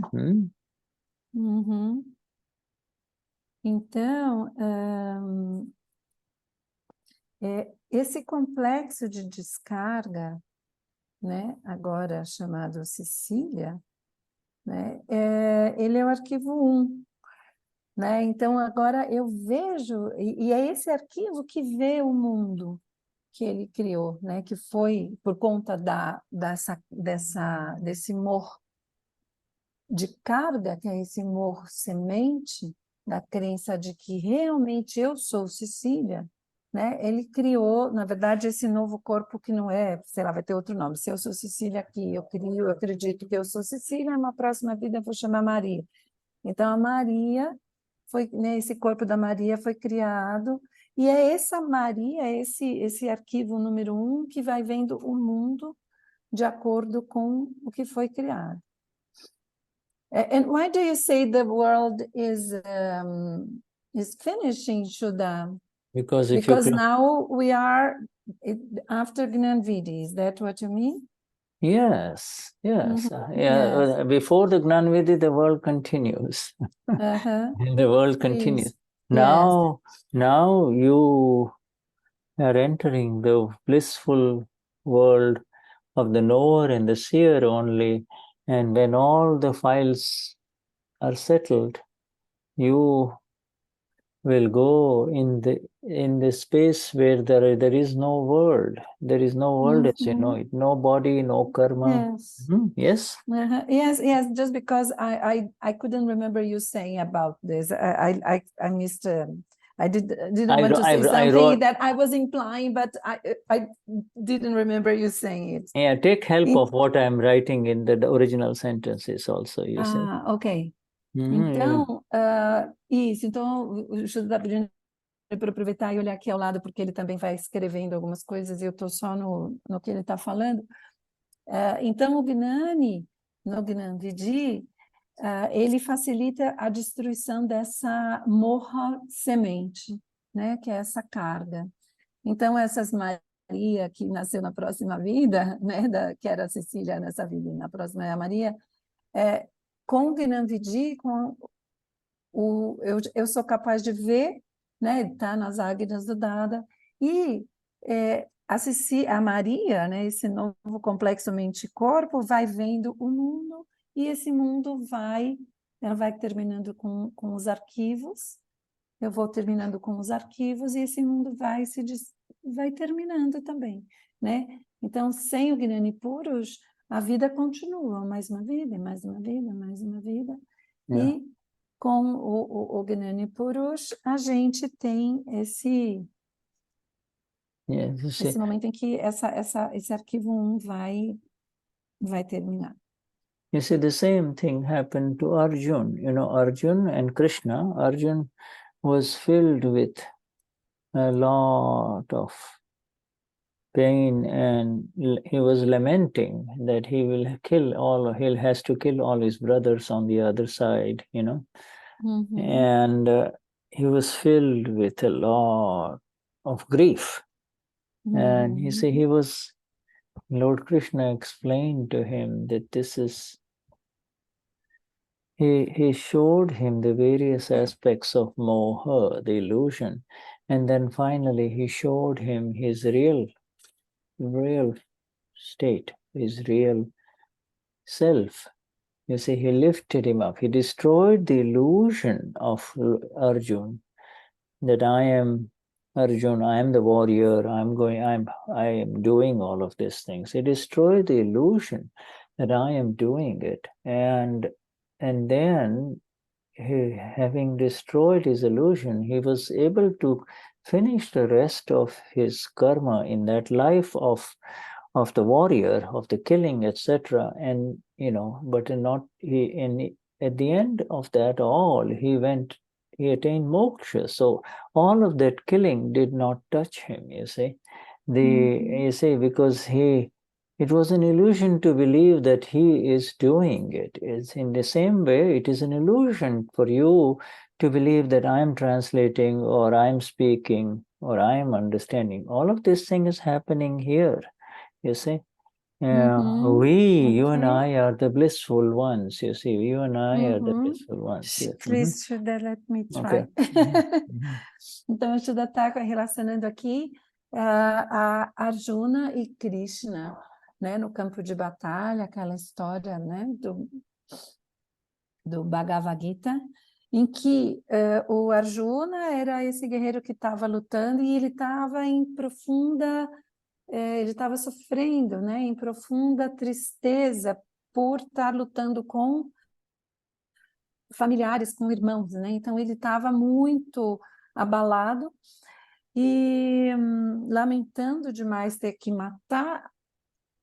Então, esse complexo de descarga, né, agora chamado Cecília, né, ele é o arquivo 1. Né? Então, agora eu vejo, e é esse arquivo que vê o mundo que ele criou, né? Que foi por conta desse mor de carga, que é esse mor semente, da crença de que realmente eu sou Cecília, né? Ele criou, na verdade, esse novo corpo que não é, sei lá, vai ter outro nome. Se eu sou Cecília aqui, eu acredito que eu sou Cecília, na próxima vida eu vou chamar Maria. Então, a Maria né, esse corpo da Maria foi criado, e é essa Maria, esse arquivo número 1, que vai vendo o mundo de acordo com o que foi criado. And why do you say the world is finishing, Shuddha? Because now we are after Gnanvidhi, is that what you mean? Yes. Before the Gnanvidhi, the world continues. And the world continues. Now you are entering the blissful world of the knower and the seer only. And when all the files are settled, you will go in the space where there is no world. There is no world as you know it. No body, no karma. Yes. Yes. Just because I couldn't remember you saying about this. I missed. I didn't want to say something that I was implying, but I didn't remember you saying it. Yeah, take help of what I'm writing in the original sentences also, you see. Ok. Então, isso. Então, o Shuddha está pedindo para aproveitar e olhar aqui ao lado, porque ele também vai escrevendo algumas coisas e eu estou só no que ele está falando. Então, o Gnani, no Gnanvidhi, ele facilita a destruição dessa morra semente, né, que é essa carga. Então, essas Maria, que nasceu na próxima vida, né, que era a Cecília nessa vida, e na próxima é a Maria, com o Gnanvidhi, eu sou capaz de ver, né, tá nas águias do Dada, e a Maria, né, esse novo complexo mente-corpo, vai vendo o mundo, e esse mundo ela vai terminando com os arquivos, eu vou terminando com os arquivos, e esse mundo vai terminando também, né? Então, sem o Gnani Purush, a vida continua, mais uma vida, mais uma vida, mais uma vida, e com o Gnani Purush, a gente tem esse momento em que esse arquivo 1 vai terminar. You see, the same thing happened to Arjun. You know, Arjun and Krishna. Arjun was filled with a lot of pain, and he was lamenting that he has to kill all his brothers on the other side, you know. And he was filled with a lot of grief. And you see, Lord Krishna explained to him that this is, he showed him the various aspects of moha, the illusion, and then finally he showed him his real state, his real self. You see, he lifted him up. He destroyed the illusion of Arjun that I am Arjun, I am the warrior, I am doing all of these things. It destroys the illusion that I am doing it. And then having destroyed his illusion, he was able to finish the rest of his karma in that life of the warrior, of the killing, etc. And but not at the end of that all, he attained moksha. So all of that killing did not touch him, you see. Because it was an illusion to believe that he is doing it. It's in the same way, it is an illusion for you to believe that I am translating or I am speaking or I am understanding. All of this thing is happening here, you see. You and I are the blissful ones, you see. You and I are the blissful ones. Yes. Please, Shuddha, let me try. Então, Shuddha está relacionando aqui a Arjuna e Krishna, né, no campo de batalha, aquela história, né, do Bhagavad Gita, em que o Arjuna era esse guerreiro que estava lutando e ele estava em profunda... ele estava sofrendo, né, em profunda tristeza por estar lutando com familiares, com irmãos, né? Então ele estava muito abalado e lamentando demais ter que matar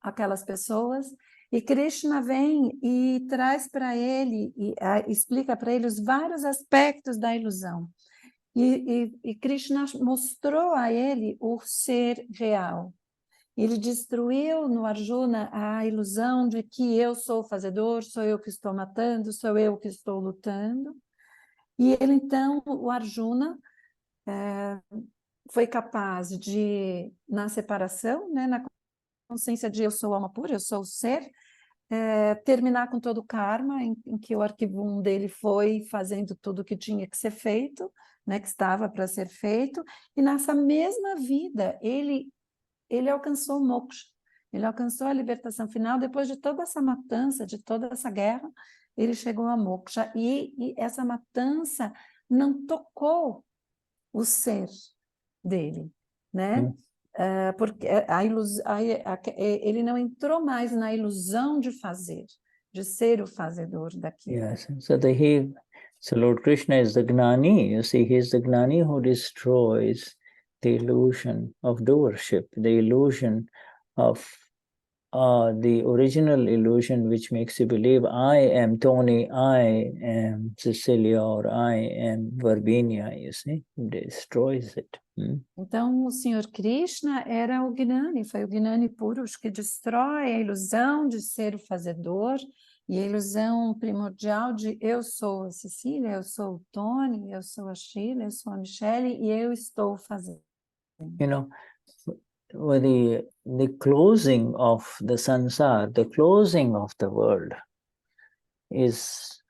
aquelas pessoas. E Krishna vem e traz para ele, explica para ele os vários aspectos da ilusão. E Krishna mostrou a ele o ser real. Ele destruiu no Arjuna a ilusão de que eu sou o fazedor, sou eu que estou matando, sou eu que estou lutando. E ele, então, o Arjuna, foi capaz de, na separação, né, na consciência de eu sou alma pura, eu sou o ser, terminar com todo o karma, em que o arquivo dele foi fazendo tudo o que tinha que ser feito, né, que estava para ser feito, e nessa mesma vida ele alcançou o moksha, ele alcançou a libertação final. Depois de toda essa matança, de toda essa guerra, ele chegou a moksha, e essa matança não tocou o ser dele, né? Porque ele não entrou mais na ilusão de fazer, de ser o fazedor daquilo. Yes, so Lord Krishna is the Gnani. You see, he is the Gnani who destroys the illusion of doership, the illusion of the original illusion which makes you believe I am Tony, I am Cecilia, or I am Virginia, you see, destroys it. Então, o Senhor Krishna era o Gnani, foi o Gnani Purush que destrói a ilusão de ser o fazedor e a ilusão primordial de eu sou a Cecília, eu sou o Tony, eu sou a Schirley, eu sou a Michelle e eu estou fazendo. The closing of the sansar, the closing of the world is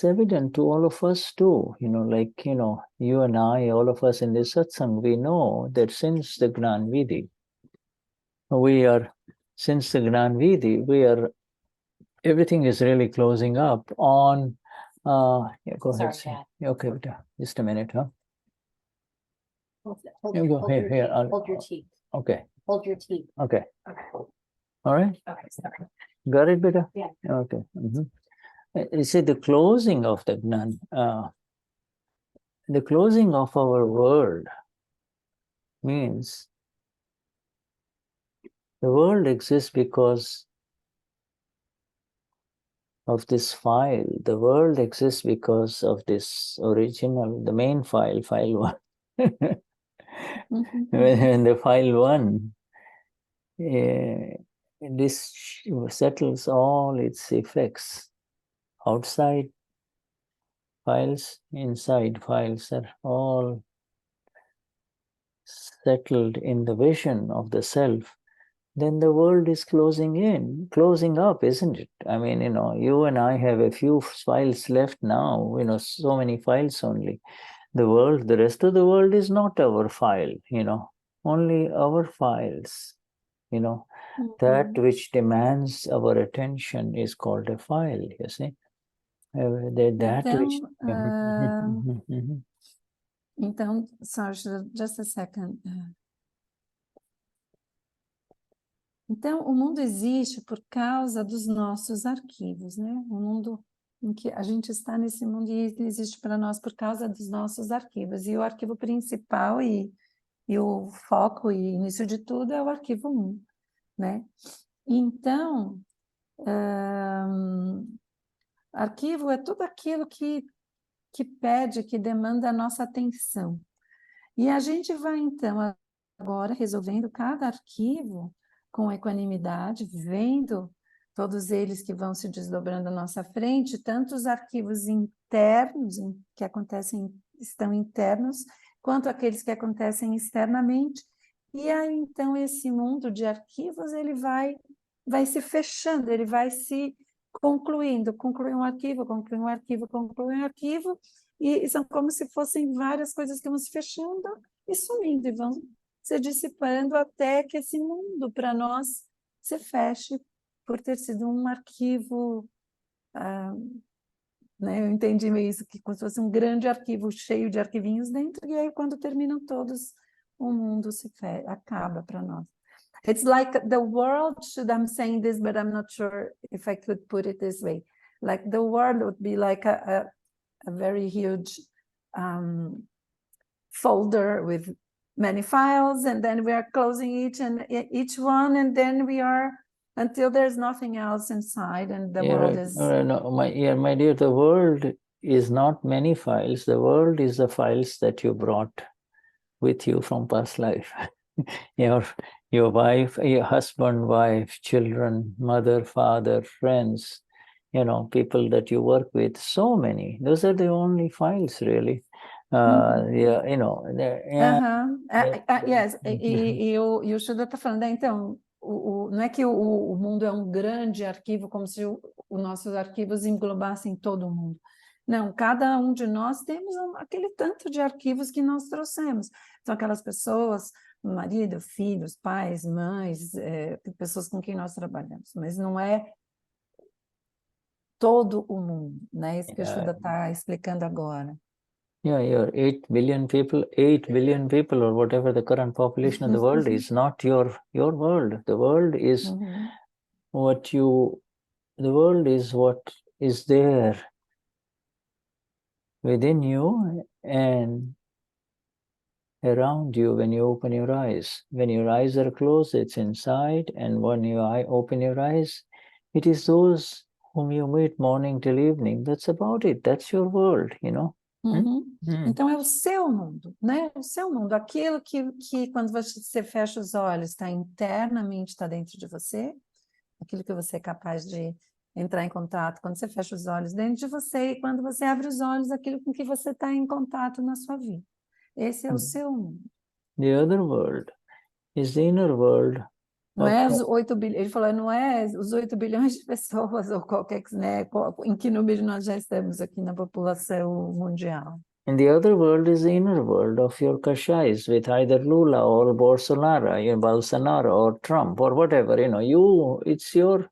evident to all of us too. You and I, all of us in this satsang, we know that since the Gnan Vidhi, everything is really closing up on, go ahead. Sorry, Okay, just a minute, huh? Hold your teeth. Okay. Hold your teeth. Okay. Okay. All right. Okay, sorry. Got it, beta? Yeah. Okay. You see, the closing of the Gnan, the closing of our world means the world exists because of this file. The world exists because of this original, the main file, file 1. When the file 1, this settles all its effects. Outside files, inside files are all settled in the vision of the self. Then the world is closing up, isn't it? I mean, you and I have a few files left now, so many files only. The rest of the world is not our file, only our files, that which demands our attention is called a file, you see. Então, sorry, just a second. Então, o mundo existe por causa dos nossos arquivos, né? O mundo em que a gente está nesse mundo e ele existe para nós por causa dos nossos arquivos. E o arquivo principal e o foco e início de tudo é o arquivo 1, né? Então, arquivo é tudo aquilo que pede, que demanda a nossa atenção. E a gente vai, então, agora resolvendo cada arquivo com equanimidade, vendo todos eles que vão se desdobrando à nossa frente, tanto os arquivos internos, que acontecem, estão internos, quanto aqueles que acontecem externamente. E aí, então, esse mundo de arquivos, ele vai se fechando, ele vai se concluindo, conclui um arquivo, conclui um arquivo, conclui um arquivo, e são como se fossem várias coisas que vão se fechando e sumindo, e vão se dissipando até que esse mundo, para nós, se feche por ter sido um arquivo, né? Eu entendi isso, que como se fosse um grande arquivo cheio de arquivinhos dentro, e aí quando terminam todos, o mundo acaba para nós. It's like the world I'm saying this, but I'm not sure if I could put it this way. Like the world would be like a very huge folder with many files, and then we are closing each one, and then we are until there's nothing else inside, and the world is... No, my dear, the world is not many files. The world is the files that you brought with you from past life. Your wife, your husband, wife, children, mother, father, friends, people that you work with, so many. Those are the only files, really. Yes, e o Shuddha está falando, então, não é que o mundo é um grande arquivo, como se os nossos arquivos englobassem todo o mundo. Não, cada um de nós temos aquele tanto de arquivos que nós trouxemos. São aquelas pessoas, marido, filhos, pais, mães, pessoas com quem nós trabalhamos, mas não é todo o mundo, né? Isso que o Shuddha está explicando agora. Yeah, you're 8 billion people, or whatever the current population of the world is, not your world. The world is the world is what is there within you and around you when you open your eyes. When your eyes are closed, it's inside, and when you open your eyes, it is those whom you meet morning till evening. That's about it. That's your world, Então é o seu mundo, né? O seu mundo, aquilo que quando você fecha os olhos está internamente, está dentro de você, aquilo que você é capaz de entrar em contato quando você fecha os olhos dentro de você, e quando você abre os olhos, aquilo com que você está em contato na sua vida. Esse é o seu mundo. The other world is the inner world. Não é os 8 bilhões, ele falou, não é os 8 bilhões de pessoas, ou qualquer, né, em que número nós já estamos aqui na população mundial. And the other world is the inner world of your kashais with either Lula or Bolsonaro or Trump or whatever, it's your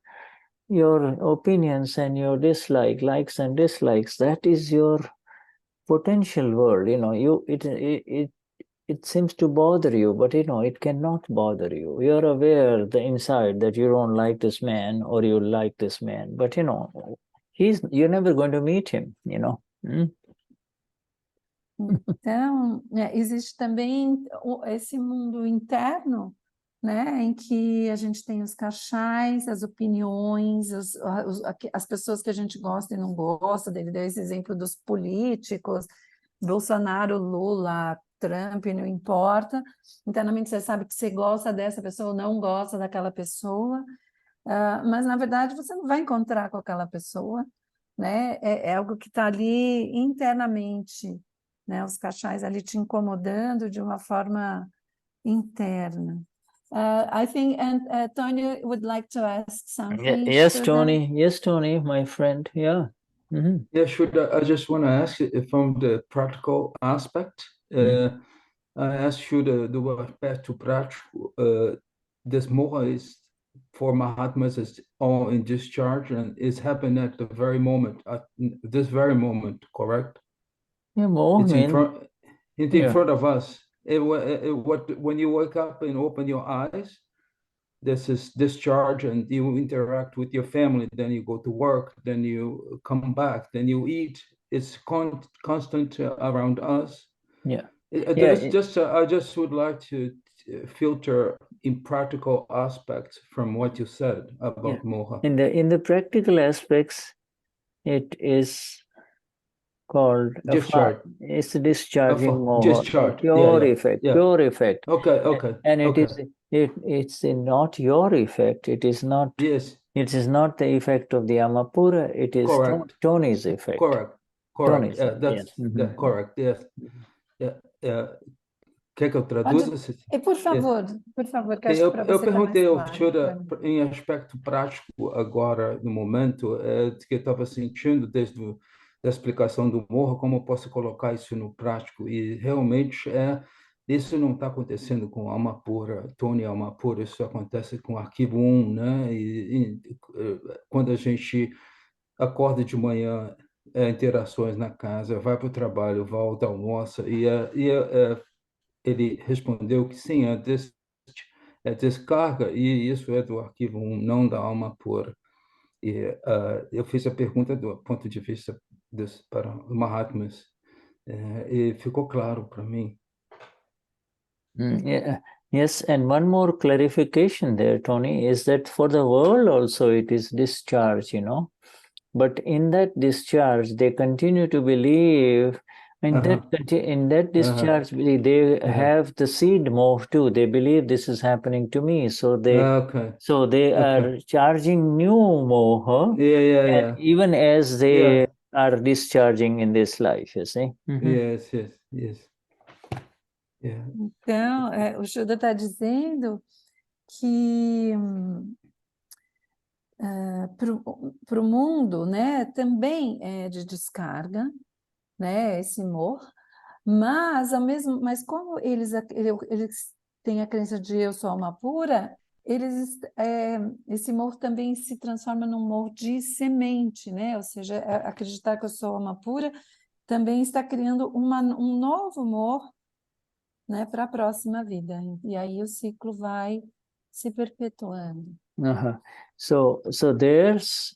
opinions and your likes and dislikes. That is your potential world, it seems to bother you, but it cannot bother you. You're aware inside that you don't like this man or you like this man, but you're never going to meet him, Então, existe também esse mundo interno, né, em que a gente tem os cachais, as opiniões, as pessoas que a gente gosta e não gosta. Ele deu esse exemplo dos políticos, Bolsonaro, Lula, Trump, não importa. Internamente você sabe que você gosta dessa pessoa ou não gosta daquela pessoa, mas na verdade você não vai encontrar com aquela pessoa, né? É algo que está ali internamente, né? Os cachais ali te incomodando de uma forma interna. I think, and Tony would like to ask something. Yes, Tony. Yes, Tony, my friend. Yeah. Yeah, Shuddha, I just want to ask you from the practical aspect. I asked you the word path to próprio. This Moha is for Mahatmas is all in discharge and is happening at the very moment, at this very moment, correct? Yeah, Moha in front of us. When you wake up and open your eyes, this is discharge, and you interact with your family, then you go to work, then you come back, then you eat. It's constant around us. I just would like to filter in practical aspects from what you said about Moha. In the practical aspects, it is called discharge. It's discharging Moha. Discharge. Pure effect. Pure effect. Okay. And it's not your effect. It is not. Yes. It is not the effect of the Amapura. It is Tony's effect. Correct. Tony's, That's correct. Yes. Quer que eu traduza? Por favor, que acho que para você eu perguntei tá ao mais Shuddha, claro. em aspecto prático, agora, no momento, que eu estava sentindo desde da explicação do Moha, como eu posso colocar isso no prático, e realmente isso não está acontecendo com alma pura, Tony alma pura, isso acontece com arquivo 1, né? Quando a gente acorda de manhã, interações na casa, vai para o trabalho, volta, almoça, ele respondeu que sim, é descarga, e isso é do arquivo 1, não da alma pura. E eu fiz a pergunta do ponto de vista para o Mahatmas, e ficou claro para mim. Yes, and one more clarification there, Tony, is that for the world also it is discharge, but in that discharge they continue to believe. In that discharge, they have the seed moha too. They believe this is happening to me, so they are charging new moha, even as they are discharging in this life. You see? Yes. Então, o Shuddha está dizendo que para o mundo, né, também é de descarga, né, esse Moha, mas como eles têm a crença de eu sou alma pura, esse Moha também se transforma num Moha de semente, né? Ou seja, acreditar que eu sou alma pura também está criando um novo Moha, né, para a próxima vida, e aí o ciclo vai se perpetuando. So there's,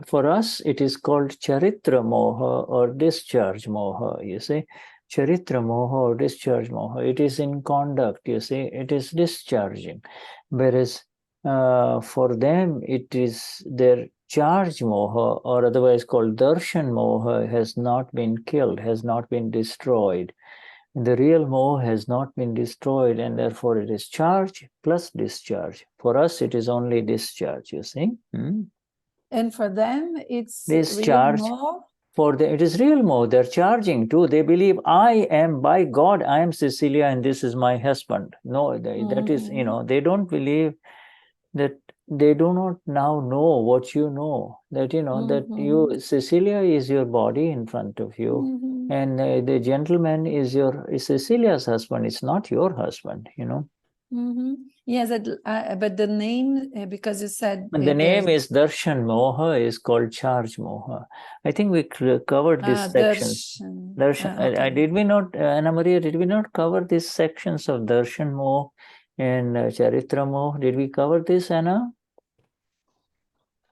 for us, it is called charitra moha or discharge moha, you see. Charitra moha or discharge moha, it is in conduct, you see, it is discharging. Whereas for them, it is their charge moha, or otherwise called darshan moha, has not been killed, has not been destroyed. The real moha has not been destroyed, and therefore it is charge plus discharge. For us, it is only discharge, you see. And for them, it's discharge. Real moha? For them, it is real moha. They're charging too. They believe, I am, by God, I am Cecilia, and this is my husband. No, that is, they don't believe that. They do not now know what you know, that that you, Cecilia is your body in front of you, and the gentleman is Cecilia's husband. It's not your husband, Yes, but the name, because you said and the name is Darshan Moha, is called Charge Moha. I think we covered this section. Darshan. Okay. Did we not, Ana Maria? Did we not cover these sections of Darshan Moha and Charitra Moha? Did we cover this, Anna?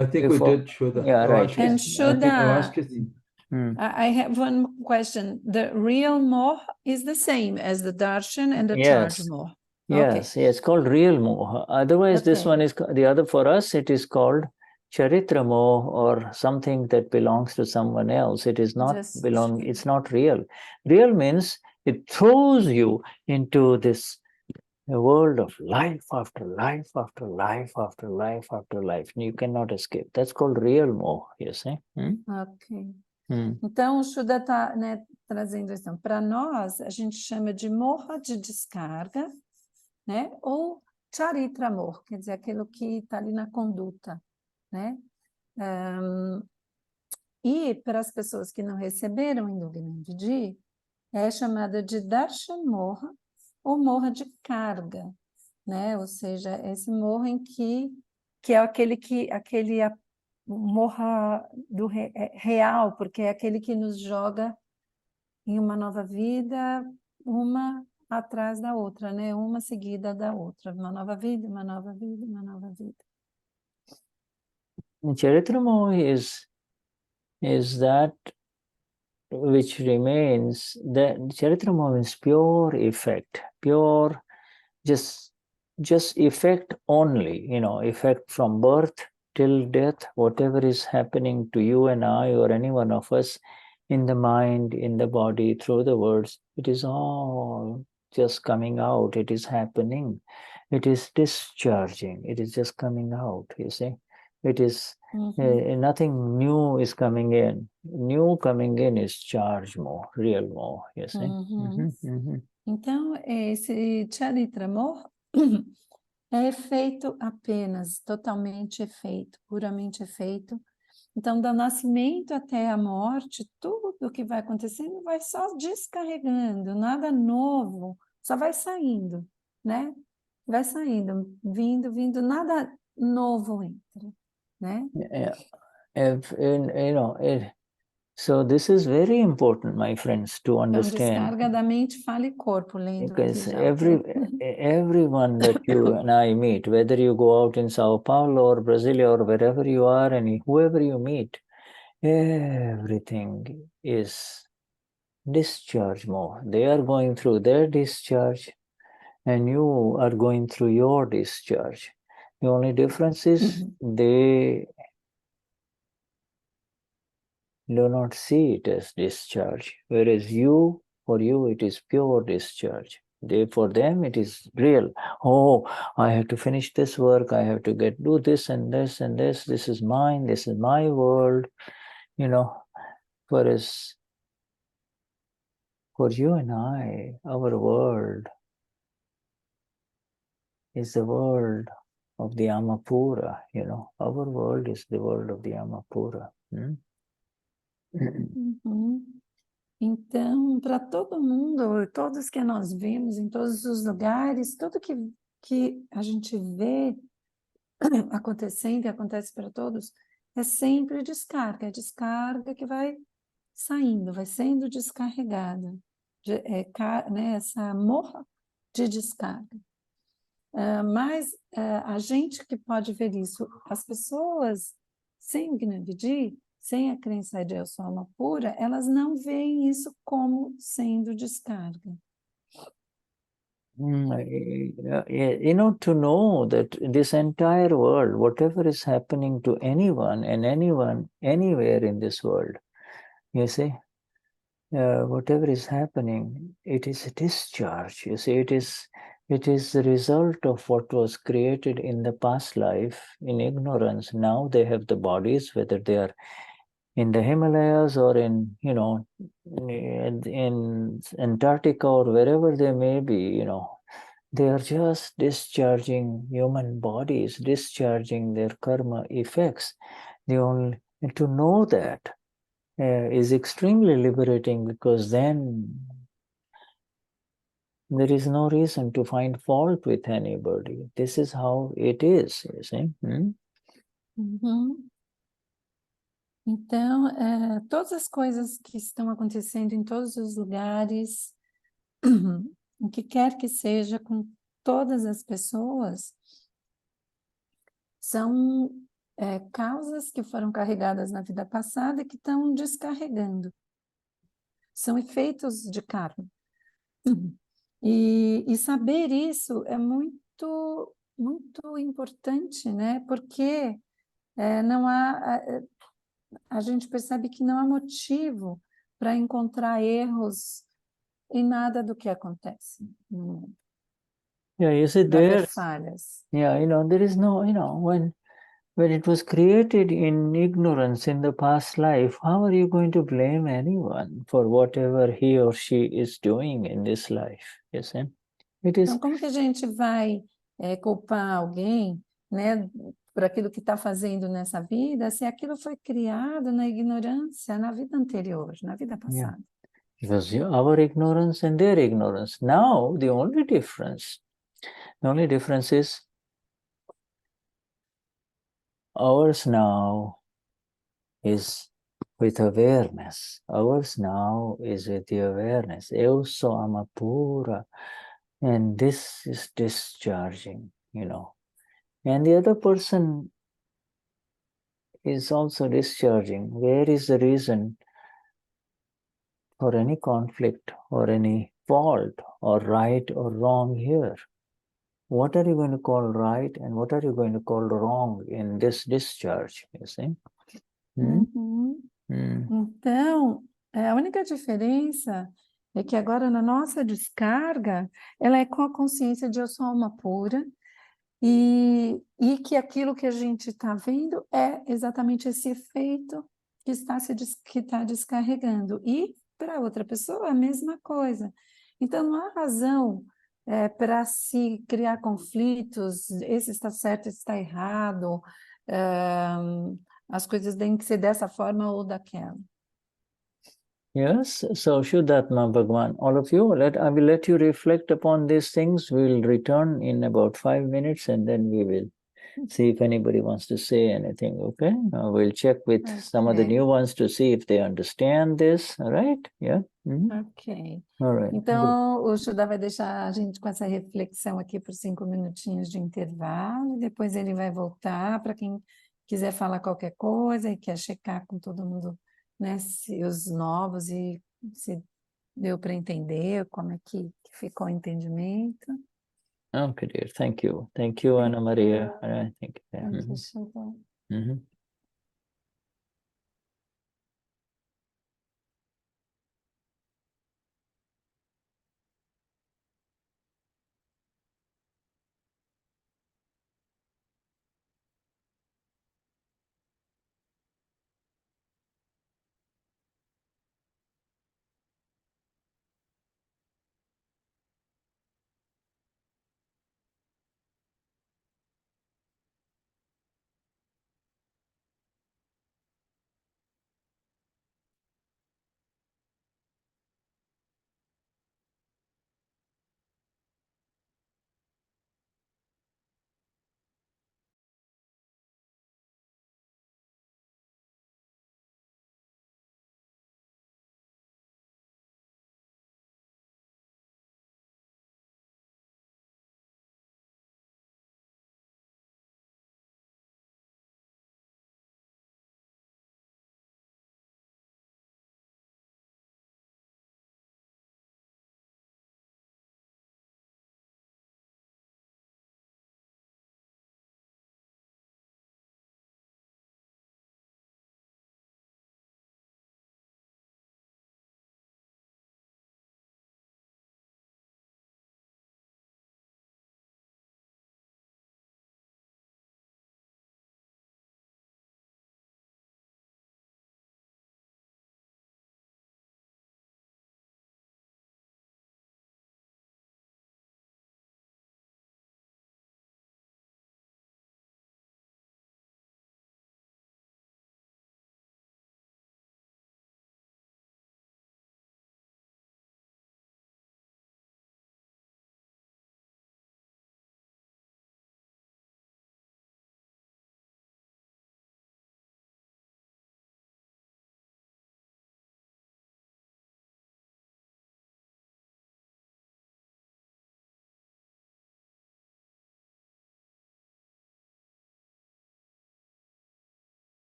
I think we did, Shuddha. Yeah, right. And Shuddha, I have one question. The real moha is the same as the darshan and the charge moha. Yes, it's called real moha. Otherwise, this one is the other. For us, it is called charitra moha, or something that belongs to someone else. It is not it's not real. Real means it throws you into this a world of life after life after life after life after life. You cannot escape. That's called real moha, you see? Ok. Então, o Shuddha está, né, trazendo isso. Para nós, a gente chama de moha de descarga, né? Ou charitra moha, quer dizer, aquilo que está ali na conduta, né? E para as pessoas que não receberam ainda o Gnani, é chamada de darshan moha, ou moha de carga, né? Ou seja, esse moha em que é aquele moha do real, porque é aquele que nos joga em uma nova vida uma atrás da outra, né? Uma seguida da outra. Uma nova vida, uma nova vida, uma nova vida. Charitramo is that which remains, that Charitramo means pure effect, pure just effect only, effect from birth till death, whatever is happening to you and I or any one of us in the mind, in the body, through the words, it is all just coming out, it is happening, it is discharging, it is just coming out, you see. It is nothing new is coming in. New coming in is charge more, real more, you see. Então, esse Charitramo é efeito apenas, totalmente efeito, puramente efeito. Então, do nascimento até a morte, tudo que vai acontecendo vai só descarregando, nada novo, só vai saindo, né? Vai saindo, vindo, nada novo entra, né? So this is very important, my friends, to Então, understand. descarga da mente, fala e corpo, lendo aqui Because já. everyone that you and I meet, whether you go out in Sao Paulo or Brasilia or wherever you are, and whoever you meet, everything is discharge more. They are going through their discharge, and you are going through your discharge. The only difference is they do not see it as discharge, whereas for you, it is pure discharge. For them, it is real. Oh, I have to finish this work. I have to do this and this and this. This is mine. This is my world. Whereas for you and I, our world is the world of the Amapura. Our world is the world of the Amapura. Então, para todo mundo, todos que nós vemos em todos os lugares, tudo que a gente vê acontecendo e acontece para todos, é sempre descarga, é descarga que vai saindo, vai sendo descarregada, né, essa morra de descarga. Mas a gente que pode ver isso, as pessoas sem Gnani, sem a crença de eu sou alma pura, elas não veem isso como sendo descarga. To know that this entire world, whatever is happening to anyone and anyone, anywhere in this world, you see, whatever is happening, it is a discharge. You see, it is the result of what was created in the past life in ignorance. Now they have the bodies, whether they are in the Himalayas or in Antarctica or wherever they may be, they are just discharging human bodies, discharging their karma effects. To know that is extremely liberating, because then there is no reason to find fault with anybody. This is how it is, you see. Então, todas as coisas que estão acontecendo em todos os lugares, o que quer que seja com todas as pessoas, são causas que foram carregadas na vida passada e que estão descarregando. São efeitos de karma. E saber isso é muito, muito importante, né? Porque não há... A gente percebe que não há motivo para encontrar erros em nada do que acontece no mundo. Yeah, you see, Haver falhas. Yeah, there is no, when it was created in ignorance in the past life, how are you going to blame anyone for whatever he or she is doing in this life? You see? Então, como que a gente vai culpar alguém, né, por aquilo que está fazendo nessa vida, se aquilo foi criado na ignorância, na vida anterior, na vida passada? Yeah. Because our ignorance and their ignorance. Now, the only difference is ours now is with awareness. Ours now is with the awareness. Eu sou alma pura. And this is discharging, And the other person is also discharging. Where is the reason for any conflict or any fault or right or wrong here? What are you going to call right and what are you going to call wrong in this discharge, you see? Então, a única diferença é que agora na nossa descarga, ela é com a consciência de eu sou alma pura e que aquilo que a gente está vendo é exatamente esse efeito que está descarregando. E para outra pessoa é a mesma coisa. Então, não há razão para se criar conflitos, esse está certo, esse está errado, as coisas têm que ser dessa forma ou daquela. Yes, so Shuddhatma Bhagwan, all of you, I will let you reflect upon these things. We'll return in about 5 minutes and then we will see if anybody wants to say anything, okay? We'll check with some of the new ones to see if they understand this, all right? Yeah? Ok. All right. Então, o Shuddha vai deixar a gente com essa reflexão aqui por 5 minutinhos de intervalo, e depois ele vai voltar para quem quiser falar qualquer coisa e quer checar com todo mundo, né, se os novos e se deu para entender como é que ficou o entendimento. Okay, dear. Thank you. Thank you, Ana Maria. Thank you. Thank you, Shuddha.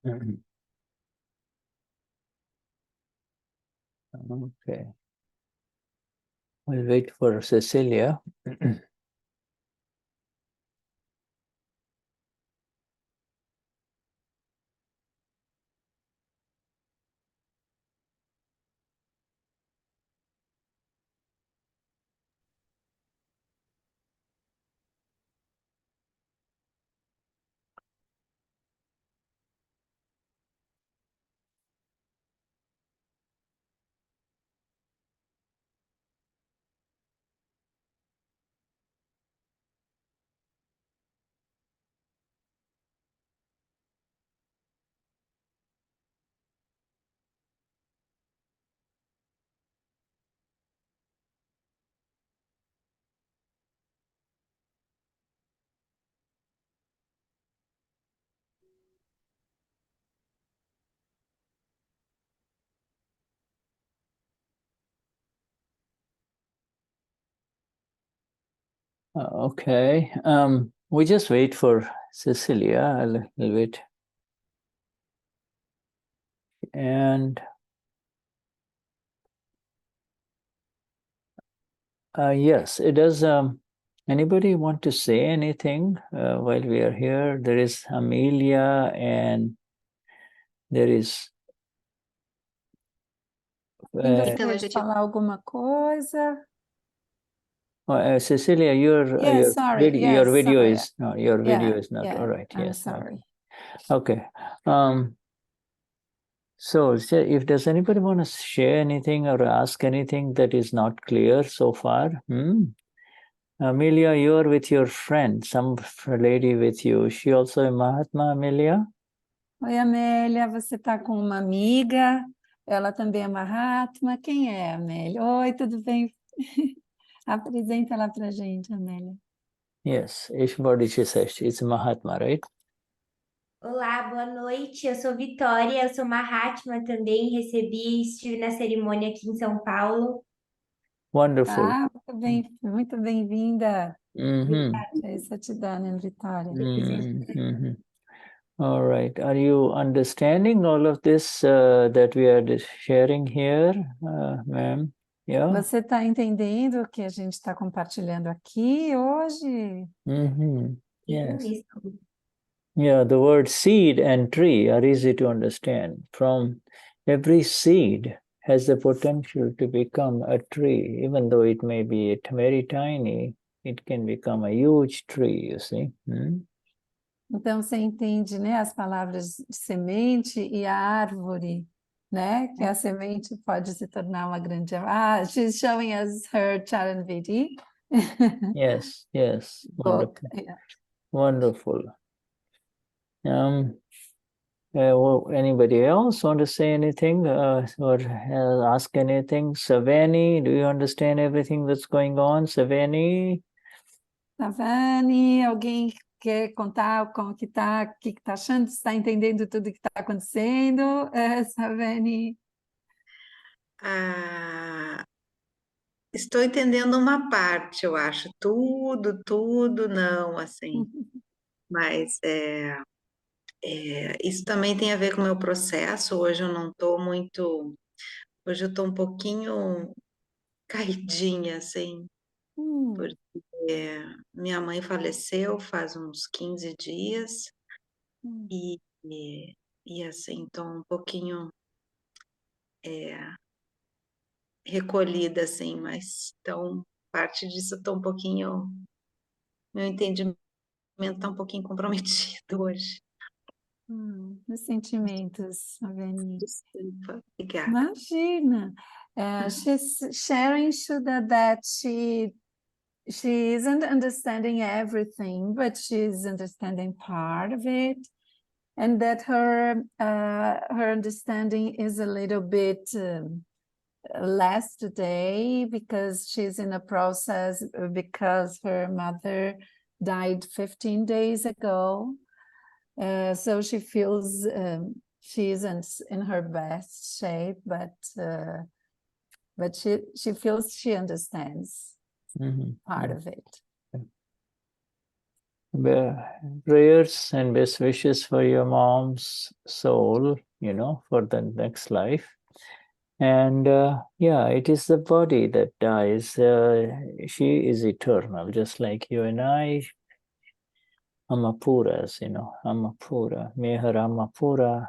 Mhm. Okay. We'll wait for Cecilia. Okay. We just wait for Cecilia. I'll wait. And yes, it does. Anybody want to say anything while we are here? There is Amelia and there is. Quem gostaria de falar alguma coisa? Cecilia, your Yes, sorry. your Yes, video sorry. is no, your video is not Yeah, all right. I'm Yes, sorry. okay. So if does anybody want to share anything or ask anything that is not clear so far? Amelia, you're with your friend, some lady with you. Is she also a Mahatma, Amelia? Oi, Amélia, você está com uma amiga, ela também é Mahatma. Quem é, Amélia? Oi, tudo bem? Apresenta ela para a gente, Amélia. Yes, it's Mahatma, right? Olá, boa noite. Eu sou Vitória, eu sou Mahatma também. Estive na cerimônia aqui em São Paulo. Wonderful. Ah, muito bem-vinda. Mm-hmm. Satidana, Vitória. Mm-hmm. All right. Are you understanding all of this that we are sharing here, ma'am? Yeah. Você está entendendo o que a gente está compartilhando aqui hoje? Mm-hmm. Yes. Isso. Yeah, the word seed and tree are easy to understand. From every seed has the potential to become a tree, even though it may be very tiny, it can become a huge tree, you see. Então, você entende, né, as palavras semente e árvore, né? Que a semente pode se tornar uma grande... Ah, she's showing us her Charanvedi. Yes, Book. wonderful. Yeah. Wonderful. Anybody else want to say anything or ask anything? Savani, do you understand everything that's going on? Savani? Savani, alguém quer contar como que tá, o que está achando? Está entendendo tudo que está acontecendo? Savani? Estou entendendo uma parte, eu acho. Tudo não, assim. Mas isso também tem a ver com o meu processo. Hoje eu não estou muito... Hoje eu estou um pouquinho caidinha, assim. Porque minha mãe faleceu faz uns 15 dias. E assim, estou um pouquinho recolhida, assim. Mas, então, parte disso eu estou um pouquinho... Meu entendimento está um pouquinho comprometido hoje. Os sentimentos, Savani. Desculpa, obrigada. Imagina. She's sharing, Shuddha, that she isn't understanding everything, but she's understanding part of it, and that her understanding is a little bit less today because she's in a process because her mother died 15 days ago. So she feels she isn't in her best shape, but she feels she understands part of it. prayers and best wishes for your mom's soul, you know, for the next life. And yeah, it is the body that dies. She is eternal, just like you and I. Amapuras, you know, Amapura. May her Amapura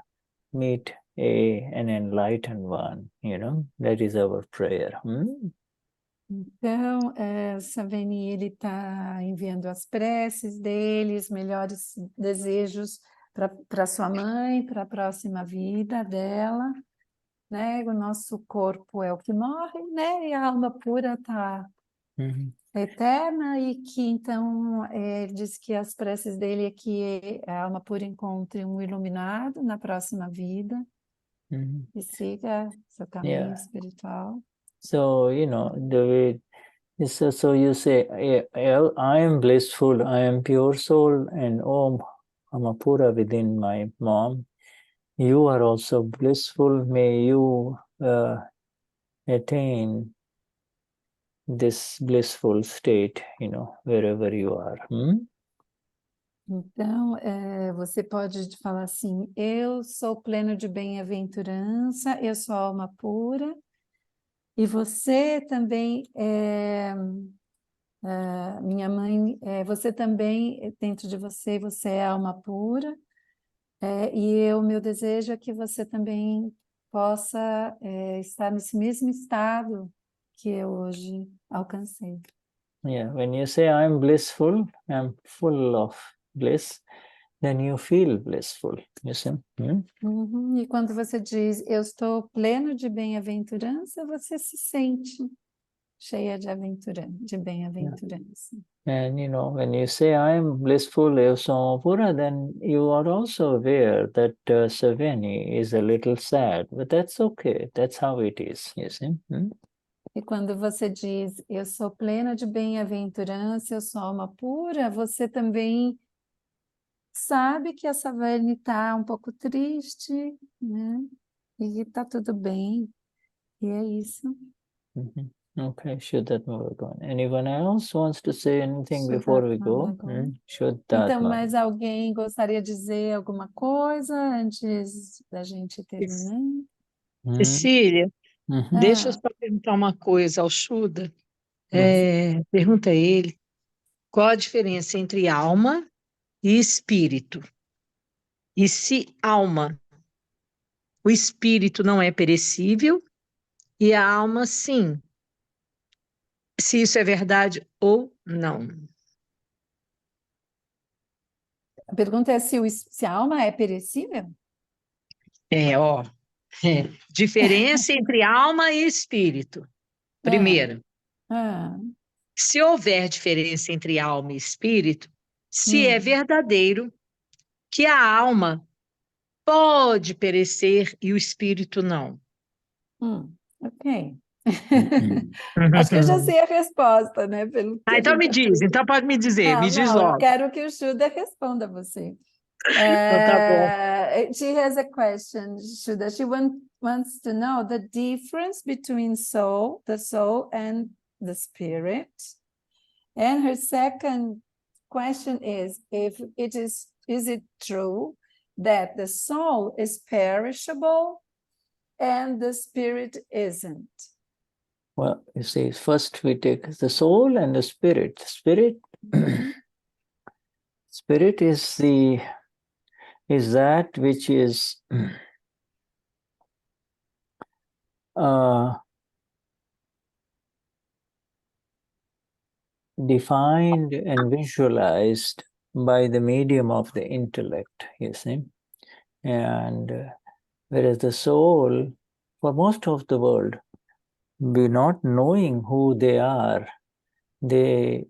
meet an enlightened one, you know. That is our prayer. Então, Saveni, ele está enviando as preces dele, os melhores desejos para sua mãe, para a próxima vida dela, né? O nosso corpo é o que morre, né? E a alma pura está eterna, e que então ele diz que as preces dele é que a alma pura encontre um iluminado na próxima vida e siga seu caminho espiritual. So, you know, the way, so you say, I am blissful, I am pure soul, and Om Amapura within my mom. You are also blissful. May you attain this blissful state, you know, wherever you are. Então, você pode falar assim, eu sou pleno de bem-aventurança, eu sou alma pura, e você também, minha mãe, você também, dentro de você, você é alma pura, e o meu desejo é que você também possa estar nesse mesmo estado que eu hoje alcancei. Yeah, when you say I'm blissful, I'm full of bliss, then you feel blissful, you see? E quando você diz, eu estou pleno de bem-aventurança, você se sente cheia de bem-aventurança. And, you know, when you say I'm blissful, eu sou pura, then you are also aware that Saveni is a little sad, but that's okay. That's how it is, you see? E quando você diz, eu sou plena de bem-aventurança, eu sou alma pura, você também sabe que a Savani está um pouco triste, né? E está tudo bem. E é isso. Okay, Shuddha Morgan. Anyone else wants to say anything Shuddha before we go? Morgan. Shuddha Então, mais alguém gostaria de dizer alguma coisa antes da gente terminar? Cecília, deixa eu Ah, só perguntar uma coisa ao Shuddha. Pergunta a ele qual a diferença entre alma e espírito. E se alma, o espírito não é perecível e a alma sim. Se isso é verdade ou não. a pergunta é se a alma é perecível? Diferença entre alma e espírito. Primeiro, se houver diferença entre alma e espírito, se é verdadeiro que a alma pode perecer e o espírito não. Ok. Acho que eu já sei a resposta, né? Pelo que então me diz, então pode me dizer, me diz logo. Eu quero que o Shuddha responda a você. Tá bom. She has a question, Shuddha. She wants to know the difference between the soul and the spirit. And her second question is it true that the soul is perishable and the spirit isn't? Well, you see, first we take the soul and the spirit. Spirit is that which is defined and visualized by the medium of the intellect, you see. And whereas the soul, for most of the world, be not knowing who they are, they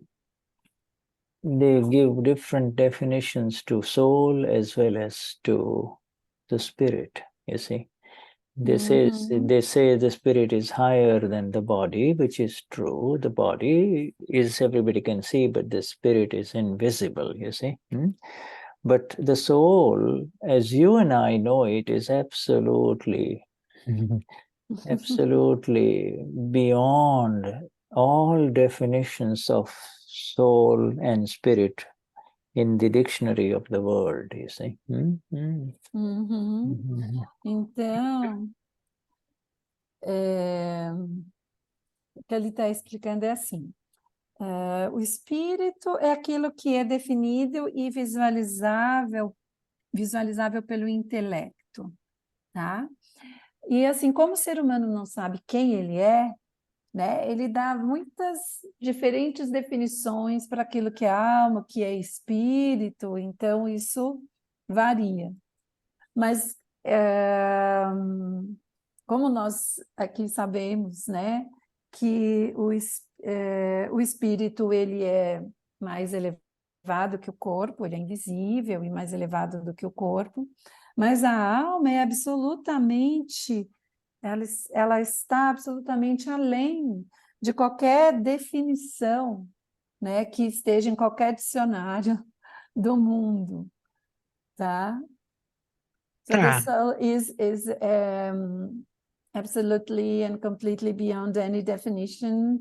give different definitions to soul as well as to the spirit, you see. They say the spirit is higher than the body, which is true. The body is, everybody can see, but the spirit is invisible, you see. But the soul, as you and I know it, is absolutely absolutely beyond all definitions of soul and spirit in the dictionary of the world, you see. Então, o que ele está explicando é assim, o espírito é aquilo que é definido e visualizável pelo intelecto, tá? E assim, como o ser humano não sabe quem ele é, né, ele dá muitas diferentes definições para aquilo que é alma, que é espírito, então isso varia. Mas, como nós aqui sabemos, né, que o espírito ele é mais elevado que o corpo, ele é invisível e mais elevado do que o corpo, mas a alma é absolutamente, ela está absolutamente além de qualquer definição, né, que esteja em qualquer dicionário do mundo, tá? So the soul is absolutely and completely beyond any definition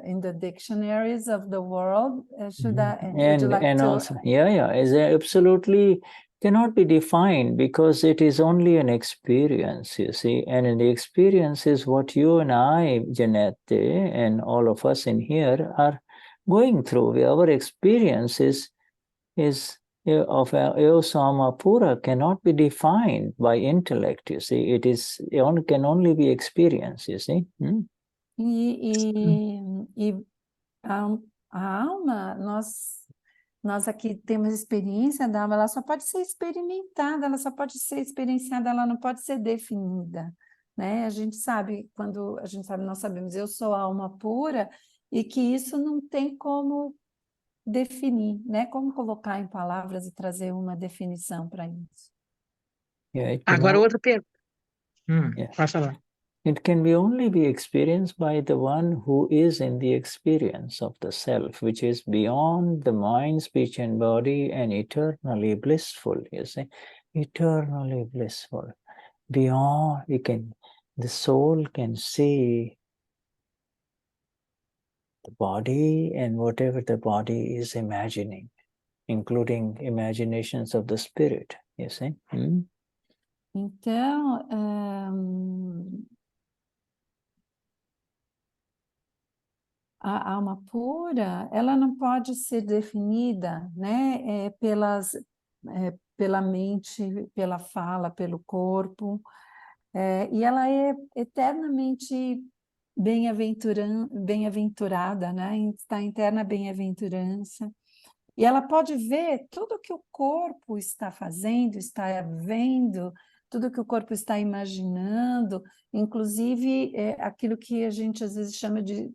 in the dictionaries of the world. Shuddha, would you like And to... also, is absolutely cannot be defined because it is only an experience, you see, and in the experience is what you and I, Janette, and all of us in here are going through. Our experience is of Eosama Pura cannot be defined by intellect, you see. It is can only be experience, you see. A alma, nós aqui temos experiência da alma, ela só pode ser experimentada, ela só pode ser experienciada, ela não pode ser definida, né? A gente sabe, quando a gente sabe, nós sabemos, eu sou alma pura, e que isso não tem como definir, né? Como colocar em palavras e trazer uma definição para isso. Agora outra pergunta. Pode falar. It can only be experienced by the one who is in the experience of the self, which is beyond the mind, speech, and body, and eternally blissful, you see, eternally blissful. Beyond, the soul can see the body and whatever the body is imagining, including imaginations of the spirit, you see. Então, a alma pura, ela não pode ser definida, né, pela mente, pela fala, pelo corpo, e ela é eternamente bem-aventurada, né, está em eterna bem-aventurança, e ela pode ver tudo que o corpo está fazendo, está vendo, tudo que o corpo está imaginando, inclusive aquilo que a gente às vezes chama de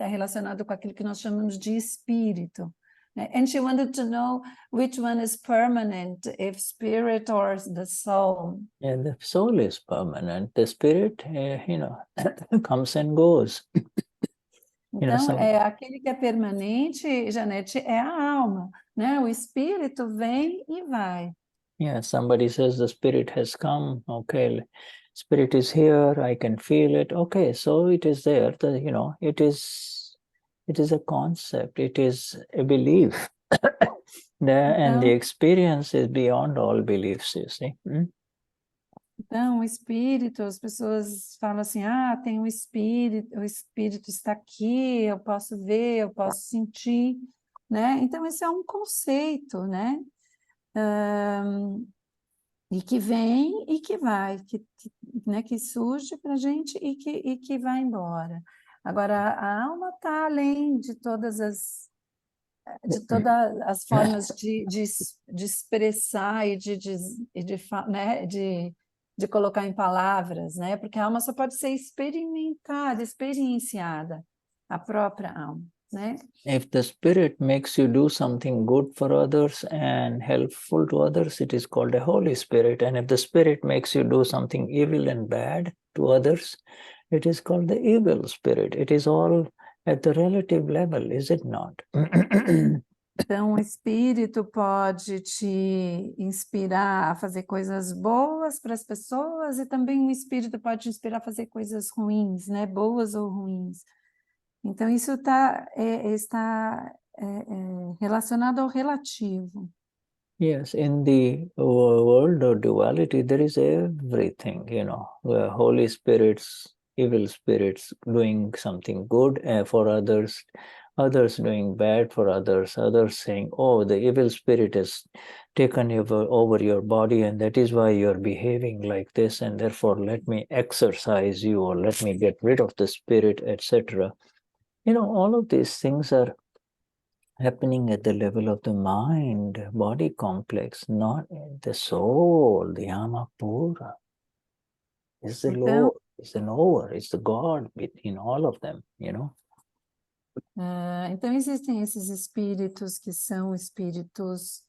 relacionado com aquilo que nós chamamos de espírito. And she wanted to know which one is permanent, if spirit or the soul. And the soul is permanent. The spirit, comes and goes. Então, aquele que é permanente, Janete, é a alma, né? O espírito vem e vai. Yeah, somebody says the spirit has come. Okay, spirit is here. I can feel it. Okay, so it is there. It is a concept. It is a belief. And the experience is beyond all beliefs, you see. Então, o espírito, as pessoas falam assim, tem o espírito está aqui, eu posso ver, eu posso sentir, né? Então, esse é um conceito, né? E que vem e que vai, né? Que surge para a gente e que vai embora. Agora, a alma está além de todas as formas de expressar e de colocar em palavras, né? Porque a alma só pode ser experimentada, experienciada, a própria alma, né? If the spirit makes you do something good for others and helpful to others, it is called a Holy Spirit. And if the spirit makes you do something evil and bad to others, it is called the evil spirit. It is all at the relative level, is it not? Então, o espírito pode te inspirar a fazer coisas boas para as pessoas e também o espírito pode te inspirar a fazer coisas ruins, né? Boas ou ruins. Então, isso está relacionado ao relativo. Yes, in the world of duality, there is everything, Holy spirits, evil spirits doing something good for others, others doing bad for others, others saying, oh, the evil spirit has taken over your body and that is why you're behaving like this and therefore let me exorcise you or let me get rid of the spirit, etc. All of these things are happening at the level of the mind-body complex, not the soul, the Amapura. It's the Lord, it's the knower, it's the God in all of them, Então, existem esses espíritos que são espíritos